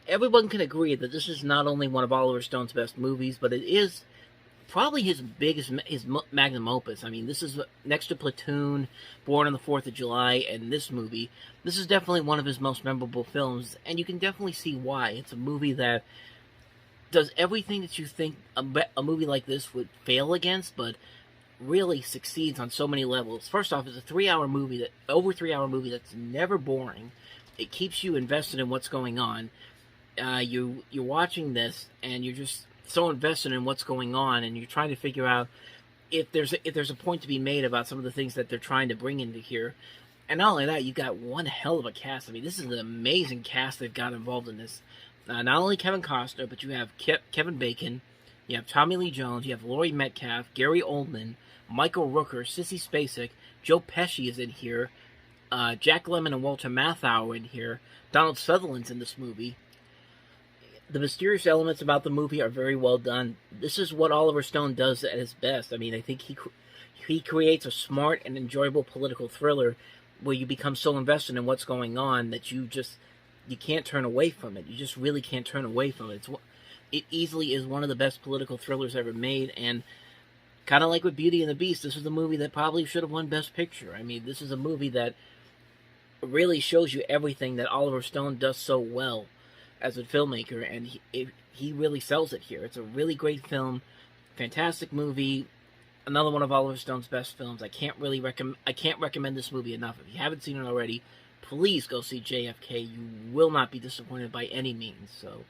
everyone can agree that this is not only one of Oliver Stone's best movies, but it is probably his magnum opus. I mean, this is next to Platoon, Born on the 4th of July, and this movie. This is definitely one of his most memorable films, and you can definitely see why. It's a movie that does everything that you think a movie like this would fail against, but really succeeds on so many levels. First off, it's a 3-hour movie, over 3-hour movie that's never boring. It keeps you invested in what's going on. You're watching this, and you're just so invested in what's going on, and you're trying to figure out if there's a point to be made about some of the things that they're trying to bring into here. And not only that, you got one hell of a cast. I mean, this is an amazing cast they've got involved in this. Not only Kevin Costner, but you have Kevin Bacon, you have Tommy Lee Jones, you have Laurie Metcalf, Gary Oldman, Michael Rooker, Sissy Spacek, Joe Pesci is in here, Jack Lemmon and Walter Matthau are in here, Donald Sutherland's in this movie. The mysterious elements about the movie are very well done. This is what Oliver Stone does at his best. I mean, I think he creates a smart and enjoyable political thriller where you become so invested in what's going on that you can't turn away from it. You just really can't turn away from it. It easily is one of the best political thrillers ever made, and kind of like with Beauty and the Beast, this is a movie that probably should have won Best Picture. I mean, this is a movie that really shows you everything that Oliver Stone does so well as a filmmaker, and he really sells it here. It's a really great film, fantastic movie, another one of Oliver Stone's best films. I can't recommend this movie enough. If you haven't seen it already, please go see JFK. You will not be disappointed by any means. So,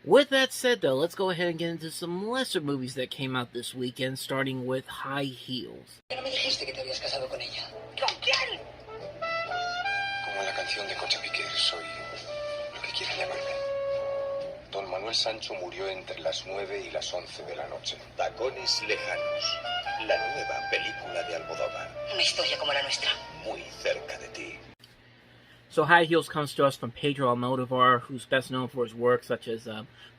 With that said, though, let's go ahead and get into some lesser movies that came out this weekend, starting with High Heels. ¿No me dijiste que te habías casado con ella? ¿Con quién? Como la canción de Cochapiquer, soy lo que quieran llamarme. Don Manuel Sancho murió entre las 9 y las 11 de la noche. Tacones lejanos. La nueva película de Almodóvar. Una historia como la nuestra. Muy cerca de ti. So High Heels comes to us from Pedro Almodóvar, who's best known for his work such as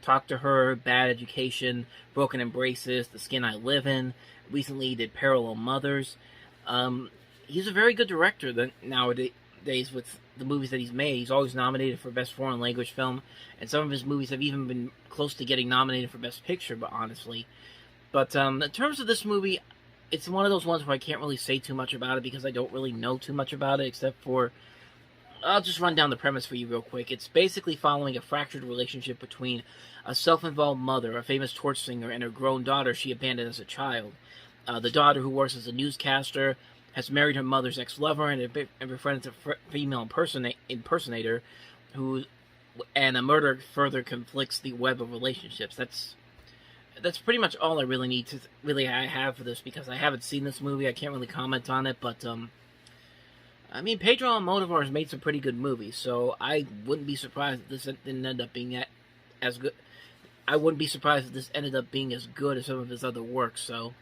Talk to Her, Bad Education, Broken Embraces, The Skin I Live In. Recently he did Parallel Mothers. He's a very good director nowadays with the movies that he's made. He's always nominated for Best Foreign Language Film, and some of his movies have even been close to getting nominated for Best Picture, honestly. But in terms of this movie, it's one of those ones where I can't really say too much about it because I don't really know too much about it, except for... I'll just run down the premise for you real quick. It's basically following a fractured relationship between a self-involved mother, a famous torch singer, and her grown daughter she abandoned as a child. The daughter, who works as a newscaster, has married her mother's ex-lover and befriends a female impersonator, and a murder further conflicts the web of relationships. That's pretty much all I really need to I have for this, because I haven't seen this movie. I can't really comment on it, but I mean, Pedro Almodóvar has made some pretty good movies, so I wouldn't be surprised if this didn't end up being as good. I wouldn't be surprised if this ended up being as good as some of his other works, so...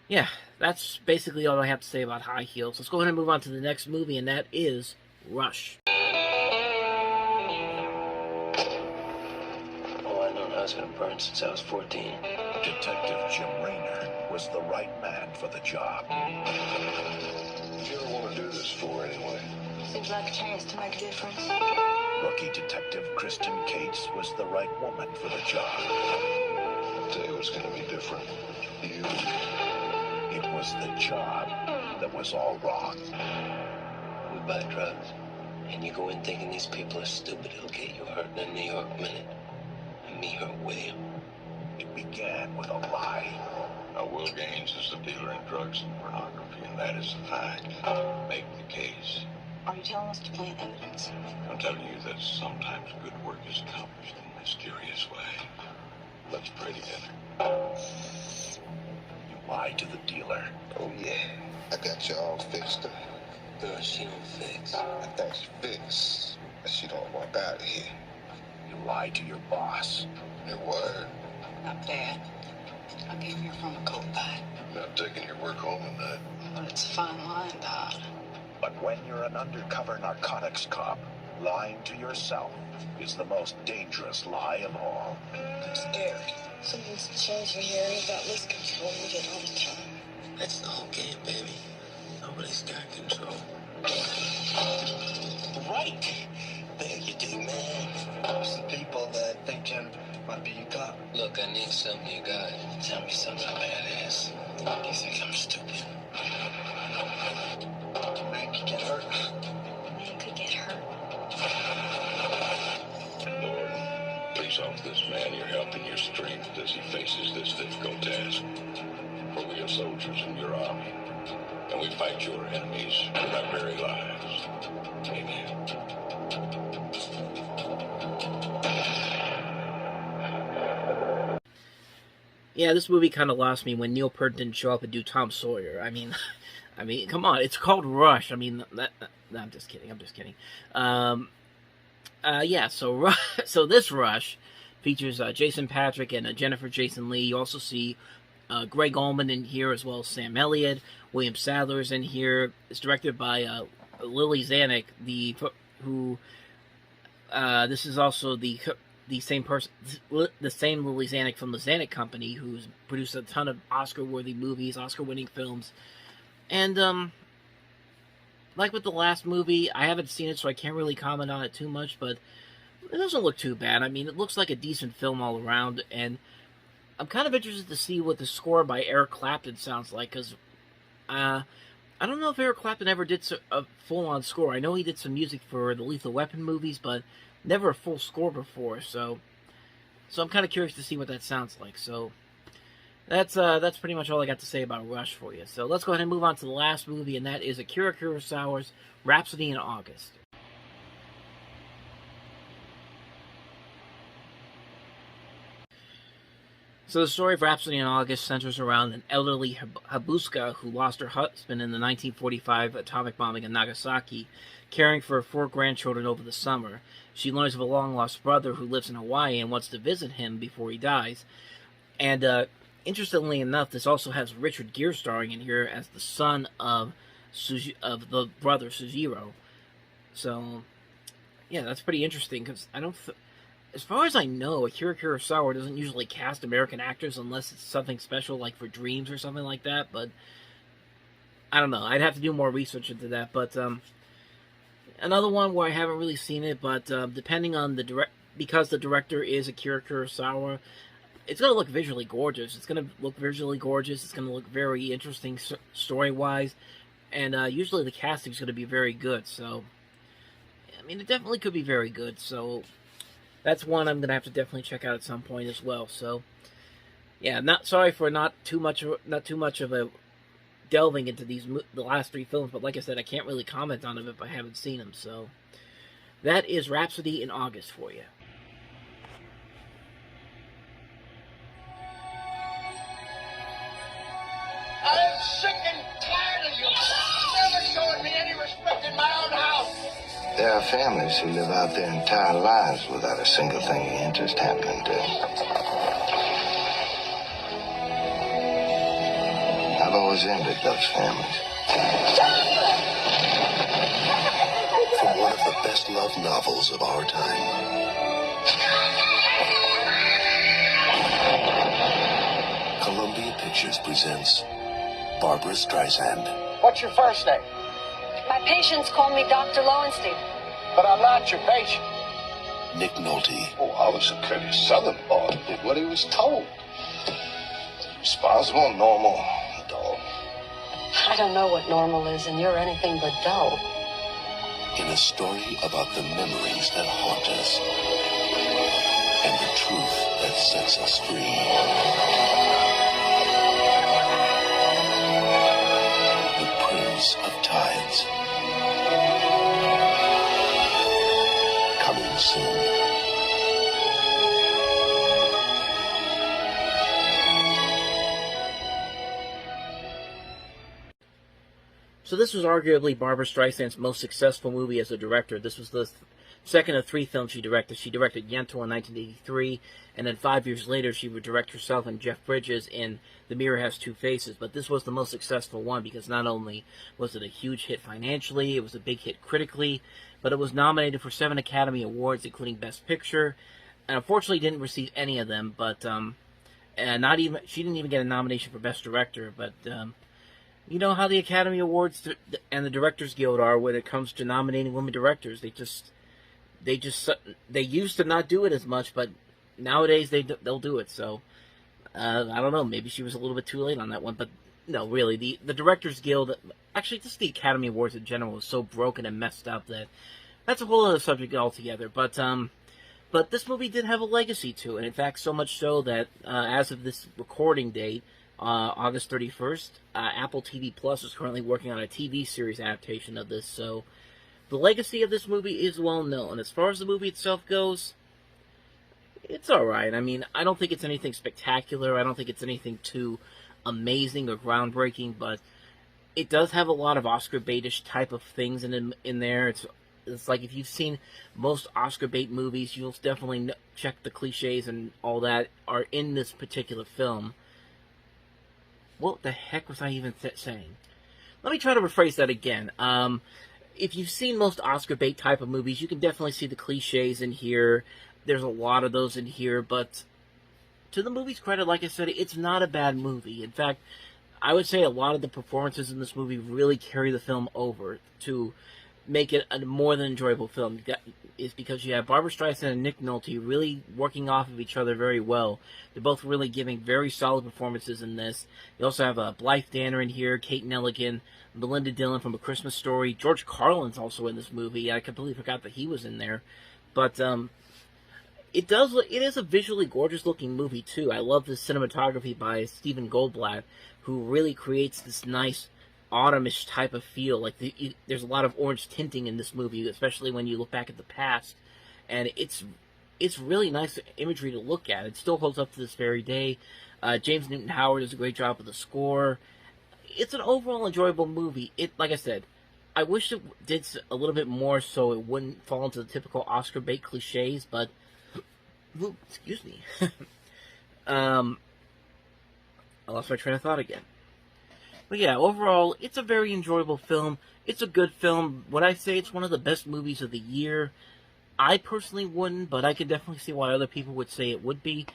yeah, that's basically all I have to say about High Heels. Let's go ahead and move on to the next movie, and that is Rush. Oh, I've known husband burned since I was 14. Detective Jim Raynor was the right man for the job. What do you ever want to do this for, anyway? Seems like a chance to make a difference. Rookie Detective Kristen Cates was the right woman for the job. I'll tell you what's going to be different. You. It was the job that was all wrong. We buy drugs, and you go in thinking these people are stupid. It'll get you hurt in a New York minute. And me hurt with you. It began with a lie. Now, Will Gaines is the dealer in drugs and pornography, and that is a fact. Make the case. Are you telling us to plant evidence? I'm telling you that sometimes good work is accomplished in a mysterious way. Let's pray together. You lied to the dealer. Oh, yeah. I got you all fixed up. No, she don't fix. I think she fixed. But she don't walk out of here. You lied to your boss. Your word. Not bad. I gave you from a coat bag. Not taking your work home tonight. But it's a fine line, Dodd. But when you're an undercover narcotics cop, lying to yourself is the most dangerous lie of all. It's Eric. Someone's changing here. He's got loose control of it all the time. That's the whole game, baby. Nobody's got control. Right. There you do, man. Some people that think Jim might be your cop. Look, I need something you got. Tell me something badass. You think I'm stupid? Man could get hurt. Man could get hurt. Lord, please help this man your help and your strength as he faces this difficult task. For we are soldiers in your army, and we fight your enemies with our very lives. Amen. Yeah, this movie kind of lost me when Neil Peart didn't show up and do Tom Sawyer. I mean, come on, it's called Rush. I mean, no, I'm just kidding. Yeah, so this Rush features Jason Patric and Jennifer Jason Leigh. You also see Greg Allman in here, as well as Sam Elliott. William Sadler is in here. It's directed by Lily Zanuck, this is also the same person, the same Lily Zanuck from the Zanuck Company, who's produced a ton of Oscar-worthy movies, Oscar-winning films. And, like with the last movie, I haven't seen it, so I can't really comment on it too much, but it doesn't look too bad. I mean, it looks like a decent film all around, and I'm kind of interested to see what the score by Eric Clapton sounds like, because I don't know if Eric Clapton ever did a full-on score. I know he did some music for the Lethal Weapon movies, but never a full score before, so I'm kind of curious to see what that sounds like. So that's pretty much all I got to say about Rush for you. So let's go ahead and move on to the last movie, and that is Akira Kurosawa's Rhapsody in August. So the story of Rhapsody in August centers around an elderly Habuska who lost her husband in the 1945 atomic bombing of Nagasaki, caring for her 4 grandchildren over the summer. She learns of a long-lost brother who lives in Hawaii and wants to visit him before he dies. And interestingly enough, this also has Richard Gere starring in here as the son of the brother Sujiro. So, yeah, that's pretty interesting, because I don't... As far as I know, Akira Kurosawa doesn't usually cast American actors unless it's something special, like for Dreams or something like that, but I don't know. I'd have to do more research into that, but another one where I haven't really seen it, but depending on because the director is Akira Kurosawa, it's going to look visually gorgeous. It's going to look visually gorgeous. It's going to look very interesting story-wise, and usually the casting is going to be very good, so I mean, it definitely could be very good, so that's one I'm going to have to definitely check out at some point as well. So, yeah, not sorry for not too much of a delving into the last 3 films, but like I said, I can't really comment on them if I haven't seen them. So, that is Rhapsody in August for you. I'm sick and tired of you never showing me any respect in my own house. There are families who live out their entire lives without a single thing of interest happening to them. I've always envied those families. From one of the best-loved novels of our time. Columbia Pictures presents Barbara Streisand. What's your first name? My patients call me Dr. Lowenstein. But I'm not your patient. Nick Nolte. Oh, I was a pretty southern boy. Did what he was told. Responsible, normal, dull. I don't know what normal is, and you're anything but dull. In a story about the memories that haunt us and the truth that sets us free. The Prince of Tides. Coming soon. So this was arguably Barbara Streisand's most successful movie as a director. This was the second of 3 films she directed. She directed Yentl in 1983, and then 5 years later she would direct herself and Jeff Bridges in The Mirror Has Two Faces. But this was the most successful one because not only was it a huge hit financially, it was a big hit critically, but it was nominated for 7 Academy Awards, including Best Picture, and unfortunately didn't receive any of them. But she didn't even get a nomination for Best Director. But you know how the Academy Awards and the Directors Guild are when it comes to nominating women directors. They used to not do it as much, but nowadays they'll do it. So I don't know. Maybe she was a little bit too late on that one, but no, really, the Directors Guild, actually just the Academy Awards in general, is so broken and messed up that that's a whole other subject altogether. But this movie did have a legacy to it. In fact, so much so that as of this recording date, August 31st, Apple TV Plus is currently working on a TV series adaptation of this, so the legacy of this movie is well known. As far as the movie itself goes, it's alright. I mean, I don't think it's anything spectacular, I don't think it's anything too amazing or groundbreaking, but it does have a lot of Oscar bait-ish type of things in there. It's like if you've seen most Oscar bait movies, you'll definitely check the cliches and all that are in this particular film. What the heck was I even saying? Let me try to rephrase that again. If you've seen most Oscar bait type of movies, you can definitely see the cliches in here. There's a lot of those in here, but to the movie's credit, like I said, it's not a bad movie. In fact, I would say a lot of the performances in this movie really carry the film over to make it a more than enjoyable film. Is because you have Barbara Streisand and Nick Nolte really working off of each other very well. They're both really giving very solid performances in this. You also have Blythe Danner in here, Kate Nelligan, Melinda Dillon from A Christmas Story. George Carlin's also in this movie. I completely forgot that he was in there. But it is a visually gorgeous looking movie too. I love the cinematography by Stephen Goldblatt, who really creates this nice autumnish type of feel. Like there's a lot of orange tinting in this movie, especially when you look back at the past, and it's it's really nice imagery to look at. It still holds up to this very day. James Newton Howard does a great job with the score. It's an overall enjoyable movie. Like I said, I wish it did a little bit more so it wouldn't fall into the typical Oscar bait cliches, but excuse me. I lost my train of thought again. But yeah, overall, it's a very enjoyable film. It's a good film. Would I say it's one of the best movies of the year? I personally wouldn't, but I could definitely see why other people would say it would be.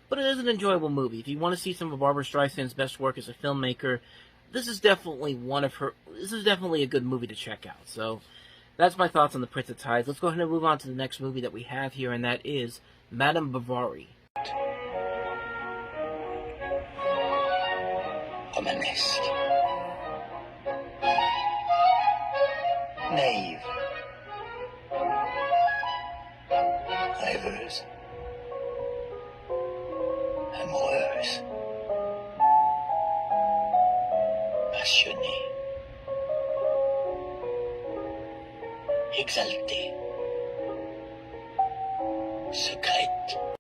But it is an enjoyable movie. If you want to see some of Barbra Streisand's best work as a filmmaker, this is definitely a good movie to check out. So, that's my thoughts on The Prince of Tides. Let's go ahead and move on to the next movie that we have here, and that is Madame Bovary. Romanesque. Naive. Rêveuse. Amoureuse. Passionnée. Exaltée. Secrète.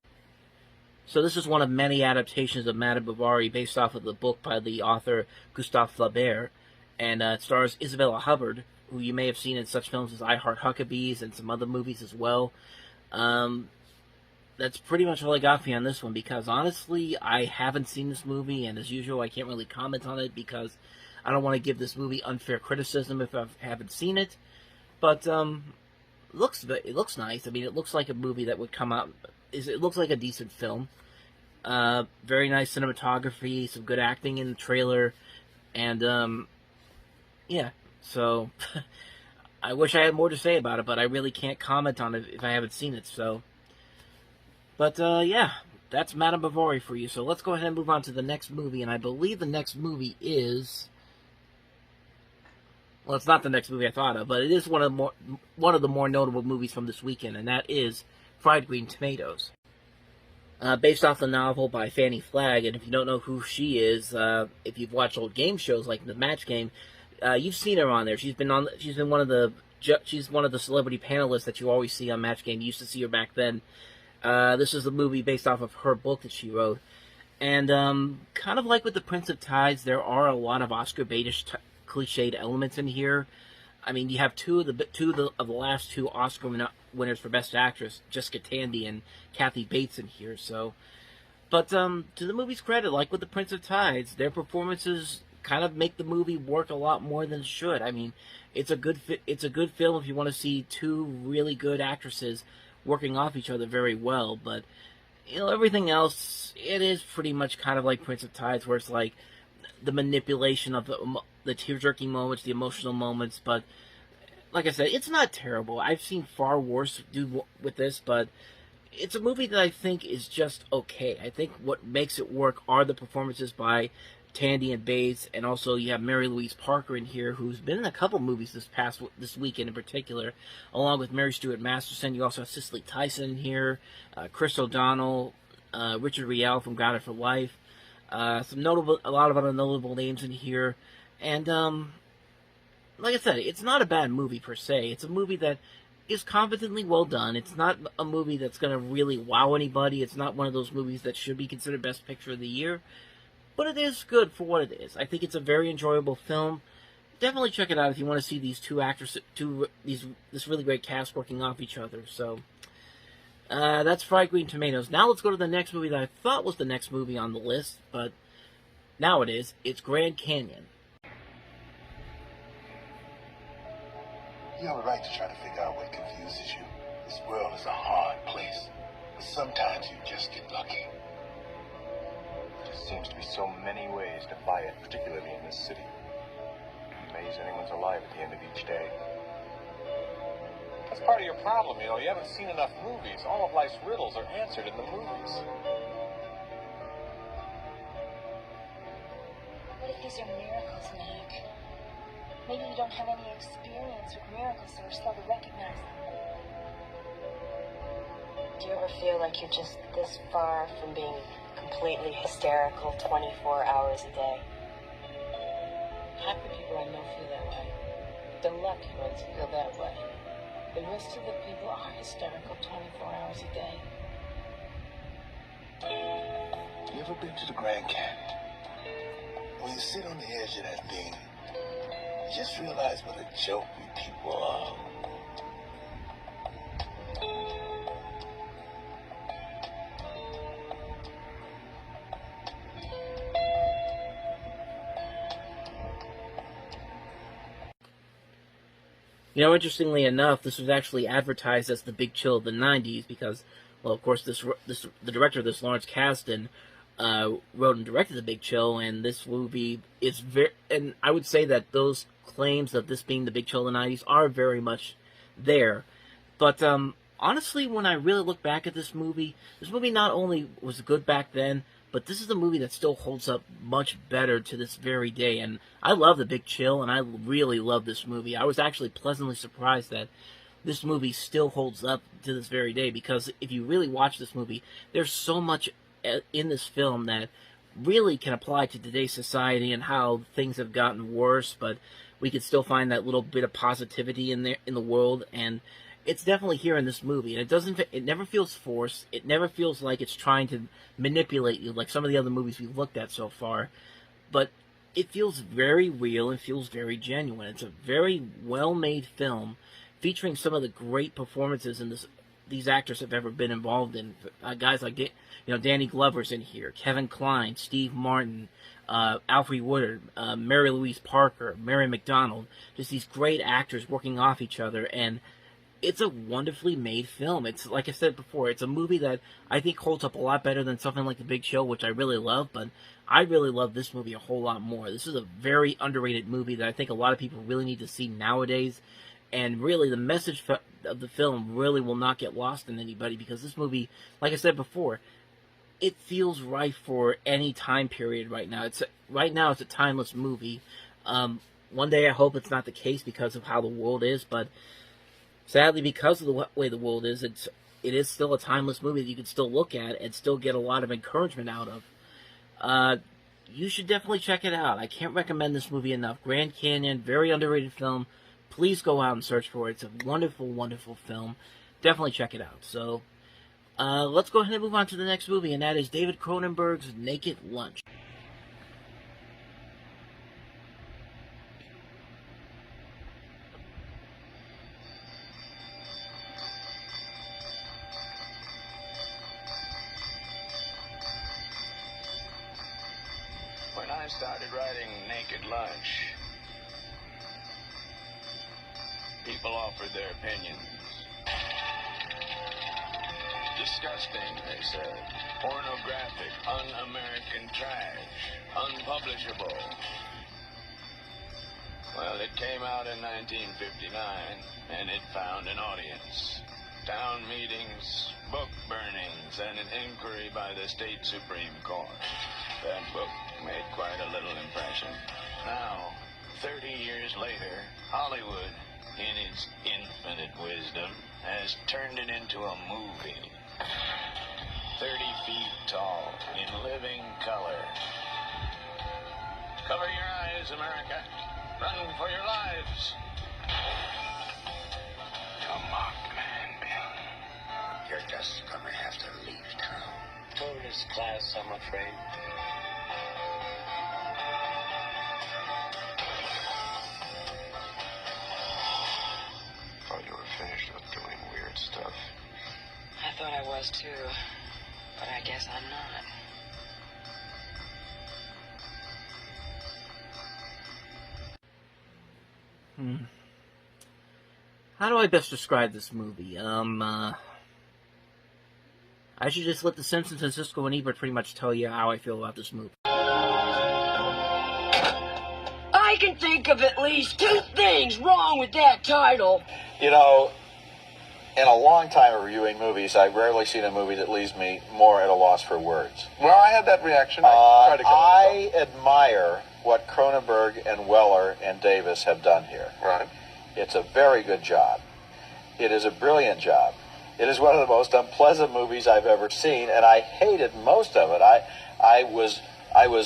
So this is one of many adaptations of Madame Bovary based off of the book by the author Gustave Flaubert, and it stars Isabella Hubbard, who you may have seen in such films as I Heart Huckabees and some other movies as well. That's pretty much all I got for you on this one, because honestly, I haven't seen this movie, and as usual, I can't really comment on it because I don't want to give this movie unfair criticism if I haven't seen it. But it looks nice. I mean, it looks like a movie that would come out. It looks like a decent film. Very nice cinematography, some good acting in the trailer, and yeah. So I wish I had more to say about it, but I really can't comment on it if I haven't seen it. So. But, yeah, that's Madame Bovary for you. So let's go ahead and move on to the next movie. And I believe the next movie is... Well, it's not the next movie I thought of, but it is one of the more notable movies from this weekend, and that is Fried Green Tomatoes. Based off the novel by Fannie Flagg, and if you don't know who she is, if you've watched old game shows like The Match Game, you've seen her on there. She's one of the celebrity panelists that you always see on Match Game. You used to see her back then. This is a movie based off of her book that she wrote. And kind of like with The Prince of Tides, there are a lot of Oscar baitish cliched elements in here. I mean, you have two of the last two Oscar winners for Best Actress, Jessica Tandy and Kathy Bates in here. So, but to the movie's credit, like with The Prince of Tides, their performances kind of make the movie work a lot more than it should. I mean, it's a good film if you want to see two really good actresses working off each other very well, but you know, everything else, it is pretty much kind of like Prince of Tides, where it's like the manipulation of the tear-jerking moments, the emotional moments. But like I said, it's not terrible. I've seen far worse do with this, but it's a movie that I think is just okay. I think what makes it work are the performances by Tandy and Bates, and also you have Mary Louise Parker in here, who's been in a couple movies this weekend in particular, along with Mary Stuart Masterson. You also have Cicely Tyson in here, Chris O'Donnell, Richard Riel from Grounded for Life, a lot of other notable names in here, and like I said, it's not a bad movie per se. It's a movie that is competently well done. It's not a movie that's going to really wow anybody. It's not one of those movies that should be considered Best Picture of the Year. But it is good for what it is. I think it's a very enjoyable film. Definitely check it out if you want to see these this really great cast working off each other. So, that's Fried Green Tomatoes. Now let's go to the next movie that I thought was the next movie on the list, but now it is. It's Grand Canyon. You have a right to try to figure out what confuses you. This world is a hard place, but sometimes you just get lucky. There seems to be so many ways to buy it, particularly in this city. Amazed anyone's alive at the end of each day. That's part of your problem, you know. You haven't seen enough movies. All of life's riddles are answered in the movies. What if these are miracles, Nick? Maybe you don't have any experience with miracles, so we're slow to recognize them. Do you ever feel like you're just this far from being completely hysterical 24 hours a day? Half the people I know feel that way. The lucky ones feel that way. The rest of the people are hysterical 24 hours a day. You ever been to the Grand Canyon? When you sit on the edge of that thing, you just realize what a joke we people are. You know, interestingly enough, this was actually advertised as the Big Chill of the 90s because, well, of course, the director of this, Lawrence Kasdan, wrote and directed The Big Chill, and this movie is very, and I would say that those claims of this being the Big Chill of the 90s are very much there. But, honestly, when I really look back at this movie not only was good back then, but this is a movie that still holds up much better to this very day. And I love The Big Chill, and I really love this movie. I was actually pleasantly surprised that this movie still holds up to this very day, because if you really watch this movie, there's so much in this film that really can apply to today's society and how things have gotten worse, but we can still find that little bit of positivity in there in the world, and it's definitely here in this movie. And it never feels forced. It never feels like it's trying to manipulate you like some of the other movies we've looked at so far. But it feels very real and feels very genuine. It's a very well-made film featuring some of the great performances in these actors have ever been involved in. Guys like Danny Glover's in here, Kevin Kline, Steve Martin, Alfre Woodard, Mary Louise Parker, Mary McDonald. Just these great actors working off each other, and it's a wonderfully made film. It's, like I said before, it's a movie that I think holds up a lot better than something like The Big Chill, which I really love, but I really love this movie a whole lot more. This is a very underrated movie that I think a lot of people really need to see nowadays, and really the message of the film really will not get lost in anybody, because this movie, like I said before, it feels right for any time period right now. It's a timeless movie. One day I hope it's not the case because of how the world is, but sadly, because of the way the world is, it is still a timeless movie that you can still look at and still get a lot of encouragement out of. You should definitely check it out. I can't recommend this movie enough. Grand Canyon, very underrated film. Please go out and search for it. It's a wonderful, wonderful film. Definitely check it out. So, let's go ahead and move on to the next movie, and that is David Cronenberg's Naked Lunch. When I started writing Naked Lunch, people offered their opinions. Disgusting, they said. Pornographic, un-American trash, unpublishable. Well, it came out in 1959, and it found an audience. Town meetings, book burnings, and an inquiry by the state Supreme Court. That book made quite a little impression. Now, 30 years later, Hollywood, in its infinite wisdom, has turned it into a movie. 30 feet tall, in living color. Cover your eyes, America. Run for your lives. Come on, man, Bill. You're just gonna have to leave town. Tourist class, I'm afraid. Thought you were finished with doing weird stuff. I thought I was too, but I guess I'm not. How do I best describe this movie? I should just let The Simpsons and Siskel and Ebert pretty much tell you how I feel about this movie. I can think of at least 2 things wrong with that title. You know, in a long time of reviewing movies, I've rarely seen a movie that leaves me more at a loss for words. Well, I had that reaction. I admire what Cronenberg and Weller and Davis have done here. Right. It's a very good job. It is a brilliant job. It is one of the most unpleasant movies I've ever seen, and I hated most of it. I was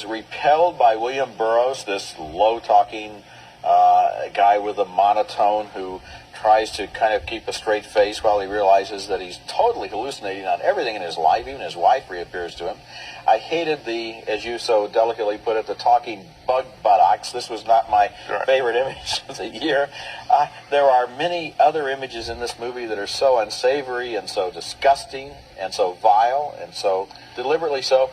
repelled by William Burroughs, this low-talking guy with a monotone who tries to kind of keep a straight face while he realizes that he's totally hallucinating on everything in his life. Even his wife reappears to him. I hated the, as you so delicately put it, the talking bug buttocks. This was not my favorite image of the year. There are many other images in this movie that are so unsavory and so disgusting and so vile and so deliberately so.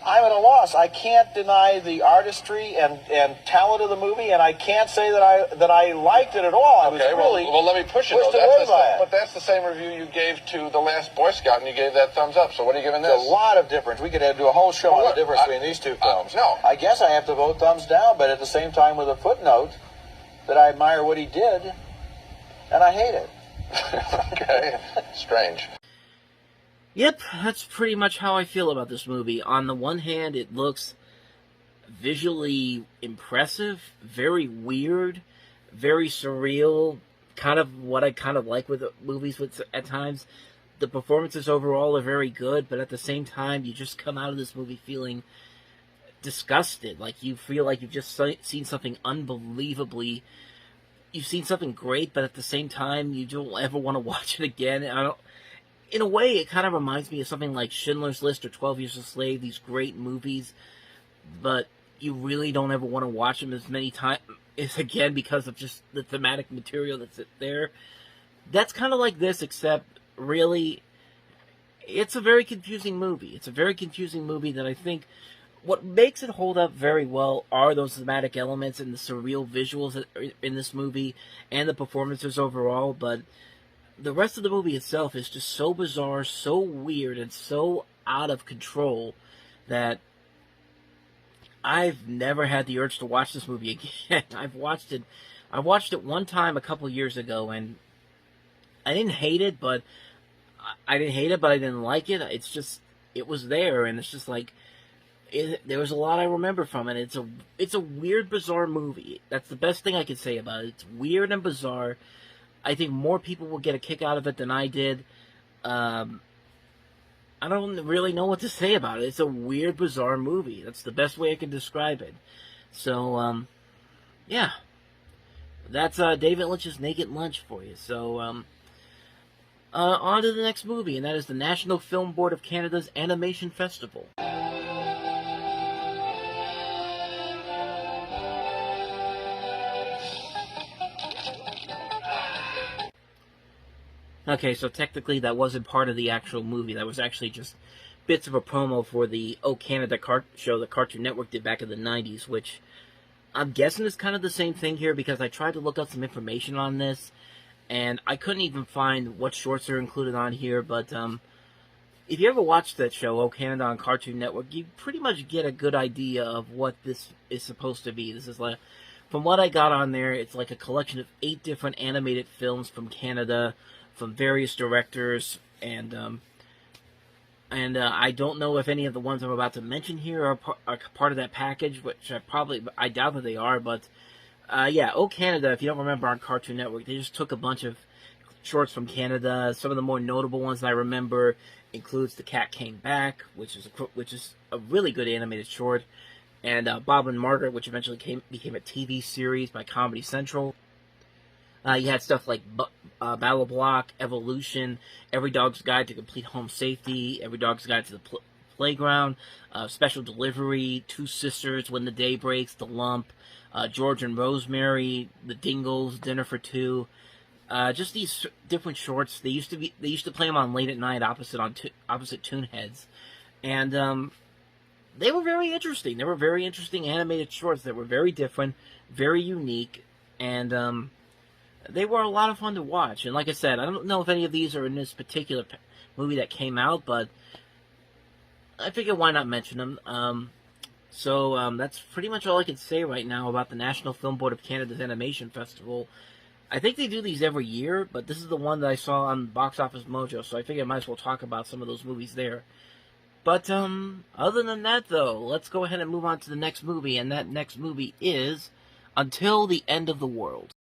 I'm at a loss. I can't deny the artistry and talent of the movie, and I can't say that I liked it at all. I was really well, let me push it. pushed away by it. But that's the same review you gave to The Last Boy Scout, and you gave that thumbs up. So what are you giving this? There's a lot of difference. We could do a whole show on the difference between these two films. No. I guess I have to vote thumbs down, but at the same time with a footnote that I admire what he did, and I hate it. Okay. Strange. Yep, that's pretty much how I feel about this movie. On the one hand, it looks visually impressive, very weird, very surreal, kind of what I kind of like with movies at times. The performances overall are very good, but at the same time, you just come out of this movie feeling disgusted. Like, you feel like you've just seen something unbelievably... You've seen something great, but at the same time, you don't ever want to watch it again. In a way, it kind of reminds me of something like Schindler's List or 12 Years a Slave, these great movies, but you really don't ever want to watch them as many times again because of just the thematic material that's there. That's kind of like this, except really, it's a very confusing movie. It's a very confusing movie that I think what makes it hold up very well are those thematic elements and the surreal visuals that are in this movie and the performances overall, but the rest of the movie itself is just so bizarre, so weird, and so out of control that I've never had the urge to watch this movie again. I watched it one time a couple years ago, and I didn't hate it, but I didn't like it. It's just, it was there, and it's just like, there was a lot I remember from it. It's a weird, bizarre movie. That's the best thing I can say about it. It's weird and bizarre. I think more people will get a kick out of it than I did. I don't really know what to say about it. It's a weird, bizarre movie. That's the best way I can describe it. So, yeah. That's David Lynch's Naked Lunch for you. So, on to the next movie, and that is the National Film Board of Canada's Animation Festival. Okay, so technically that wasn't part of the actual movie. That was actually just bits of a promo for the Oh Canada show that Cartoon Network did back in the 90s, which I'm guessing is kind of the same thing here because I tried to look up some information on this, and I couldn't even find what shorts are included on here, but if you ever watched that show, Oh Canada on Cartoon Network, you pretty much get a good idea of what this is supposed to be. This is like, from what I got on there, it's like a collection of 8 different animated films from Canada, from various directors, and I don't know if any of the ones I'm about to mention here are part of that package, which I doubt that they are, but yeah, Oh Canada, if you don't remember on Cartoon Network, they just took a bunch of shorts from Canada. Some of the more notable ones that I remember includes The Cat Came Back, which is a really good animated short, and Bob and Margaret, which eventually became a TV series by Comedy Central. You had stuff like Battle Block, Evolution, Every Dog's Guide to Complete Home Safety, Every Dog's Guide to the Playground, Special Delivery, Two Sisters, When the Day Breaks, The Lump, George and Rosemary, The Dingles, Dinner for Two. Just these different shorts. They used to play them on late at night opposite tune heads, and they were very interesting. They were very interesting animated shorts that were very different, very unique, and they were a lot of fun to watch. And like I said, I don't know if any of these are in this particular movie that came out, but I figured why not mention them. So that's pretty much all I can say right now about the National Film Board of Canada's Animation Festival. I think they do these every year, but this is the one that I saw on Box Office Mojo, so I figured I might as well talk about some of those movies there. But other than that, though, let's go ahead and move on to the next movie, and that next movie is Until the End of the World.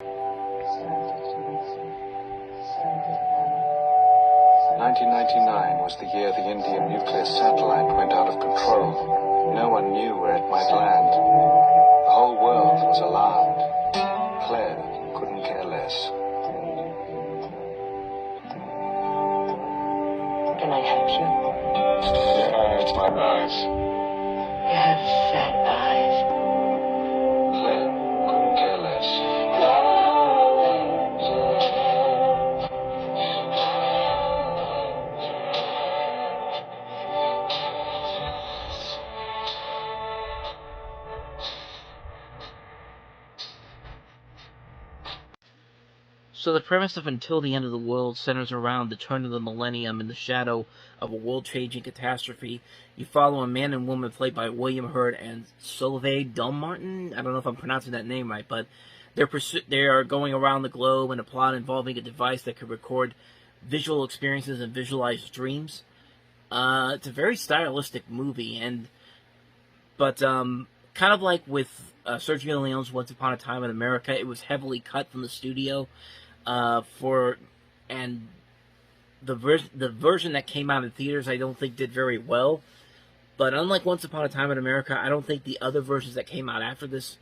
1999 was the year the Indian nuclear satellite went out of control. No one knew where it might land. The whole world was alarmed. Claire couldn't care less. Can I help you? It's my eyes. You have fat eyes. Then, couldn't care less. So the premise of Until the End of the World centers around the turn of the millennium in the shadow of a world-changing catastrophe. You follow a man and woman played by William Hurt and Solveig Dunmartin. I don't know if I'm pronouncing that name right, but they are going around the globe in a plot involving a device that can record visual experiences and visualize dreams. It's a very stylistic movie, but kind of like with Sergio Leone's Once Upon a Time in America, it was heavily cut from the studio. And the version that came out in theaters, I don't think did very well. But unlike Once Upon a Time in America, I don't think the other versions that came out after this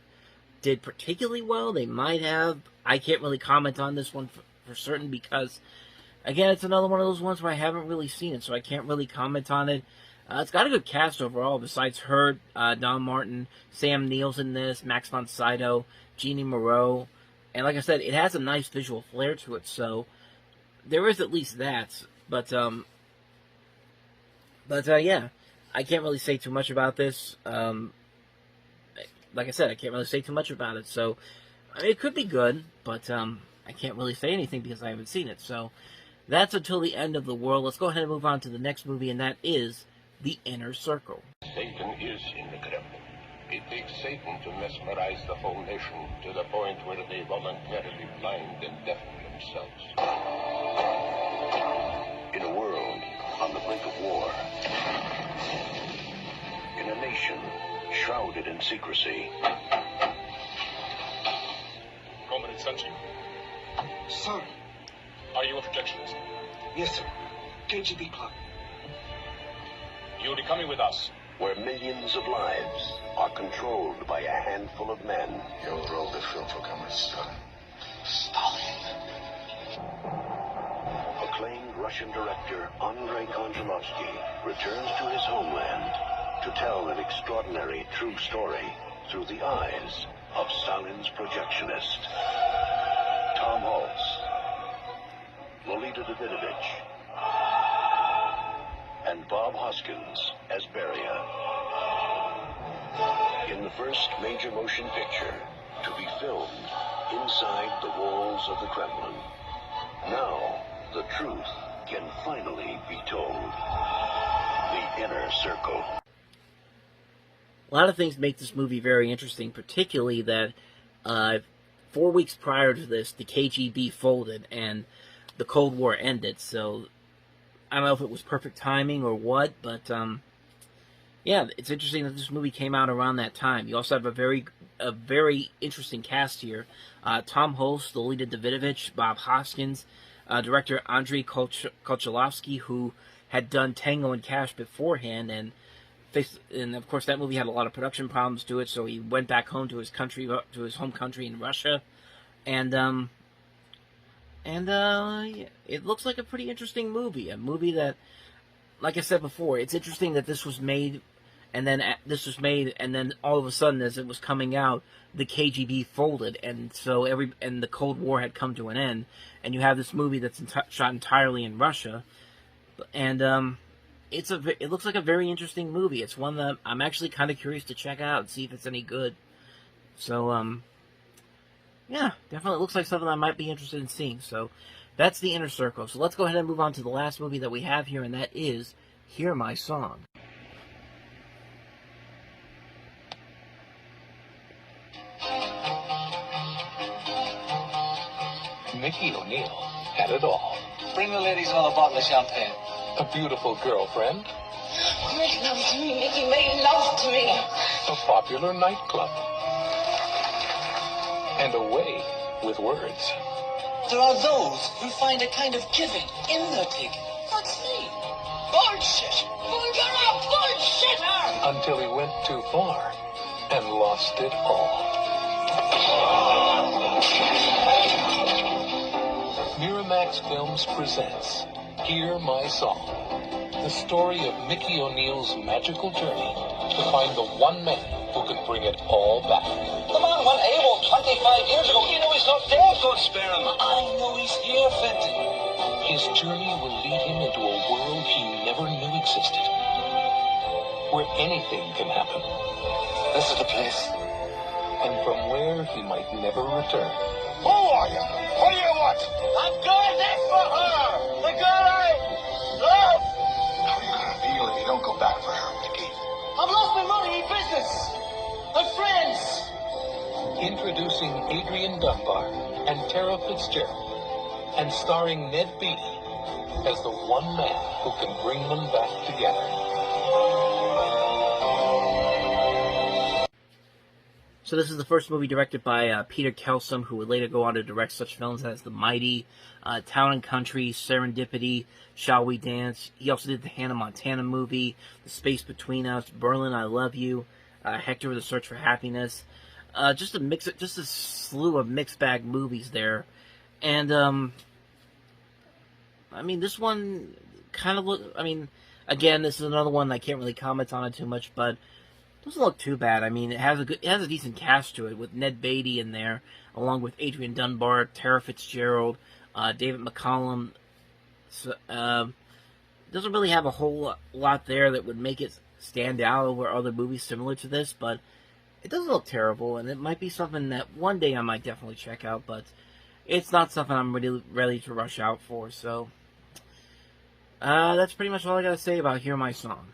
did particularly well. They might have. I can't really comment on this one for certain because, again, it's another one of those ones where I haven't really seen it, so I can't really comment on it. It's got a good cast overall, besides Hurt, Don Martin, Sam Neill's in this, Max von Sydow, Jeannie Moreau. And like I said, it has a nice visual flair to it, so there is at least that. But yeah, I can't really say too much about this. Like I said, I can't really say too much about it. So, I mean, it could be good, but I can't really say anything because I haven't seen it. So, that's Until the End of the World. Let's go ahead and move on to the next movie, and that is The Inner Circle. Satan is in the Kremlin. It takes Satan to mesmerize the whole nation to the point where they voluntarily blind and deafen themselves. In a world on the brink of war, in a nation shrouded in secrecy, Comrade Sanchi, Sir. are you a projectionist? Yes, sir. KGB club. You'll be coming with us. Where millions of lives are controlled by a handful of men. You'll roll the film for Comrade Stalin. Acclaimed Russian director Andrei Konchalovsky returns to his homeland to tell an extraordinary true story through the eyes of Stalin's projectionist. Tom Hulce, Lolita Davidovich, and Bob Hoskins as Beria. In the first major motion picture to be filmed inside the walls of the Kremlin. Now, the truth can finally be told. The Inner Circle. A lot of things make this movie very interesting, particularly that 4 weeks prior to this, the KGB folded and the Cold War ended, so I don't know if it was perfect timing or what, but yeah, it's interesting that this movie came out around that time. You also have a very interesting cast here. Tom Hulce, Lolita Davidovich, Bob Hoskins, director Andrei Konchalovsky, who had done Tango and Cash beforehand, and of course that movie had a lot of production problems to it, so he went back home to his country, to his home country in Russia, and it looks like a pretty interesting movie. A movie that, like I said before, it's interesting that this was made, and then all of a sudden, as it was coming out, the KGB folded, and so the Cold War had come to an end, and you have this movie that's shot entirely in Russia, and it looks like a very interesting movie. It's one that I'm actually kind of curious to check out and see if it's any good. So yeah, definitely looks like something I might be interested in seeing. So that's The Inner Circle. So let's go ahead and move on to the last movie that we have here, and that is Hear My Song. Mickey O'Neill had it all. Bring the ladies all a bottle of champagne. A beautiful girlfriend. Make love to me, Mickey. Make love to me. A popular nightclub. And a way with words. There are those who find a kind of giving in their taking. That's me. Bullshit! You're a bullshitter! Until he went too far and lost it all. Miramax Films presents Hear My Song, the story of Mickey O'Neill's magical journey to find the one man who can bring it all back. The man went AWOL 25 years ago. You know he's not dead. Don't spare him. I know he's here, Fenton. His journey will lead him into a world he never knew existed, where anything can happen. This is the place. And from where he might never return. Who are you? What do you want? I'm doing this for her! The girl I love! How are you gonna feel if you don't go back for her, Mickey? I've lost my money, business, my friends. Introducing Adrian Dunbar and Tara Fitzgerald, and starring Ned Beatty as the one man who can bring them back together. So this is the first movie directed by Peter Kelsom, who would later go on to direct such films as The Mighty, Town and Country, Serendipity, Shall We Dance. He also did the Hannah Montana movie, The Space Between Us, Berlin, I Love You, Hector, The Search for Happiness. Just a slew of mixed bag movies there. And, I mean, this one kind of again, this is another one I can't really comment on it too much, but doesn't look too bad. I mean, it has a decent cast to it, with Ned Beatty in there, along with Adrian Dunbar, Tara Fitzgerald, David McCallum. So, doesn't really have a whole lot there that would make it stand out over other movies similar to this, but it doesn't look terrible, and it might be something that one day I might definitely check out, but it's not something I'm really ready to rush out for, so that's pretty much all I gotta say about Hear My Song.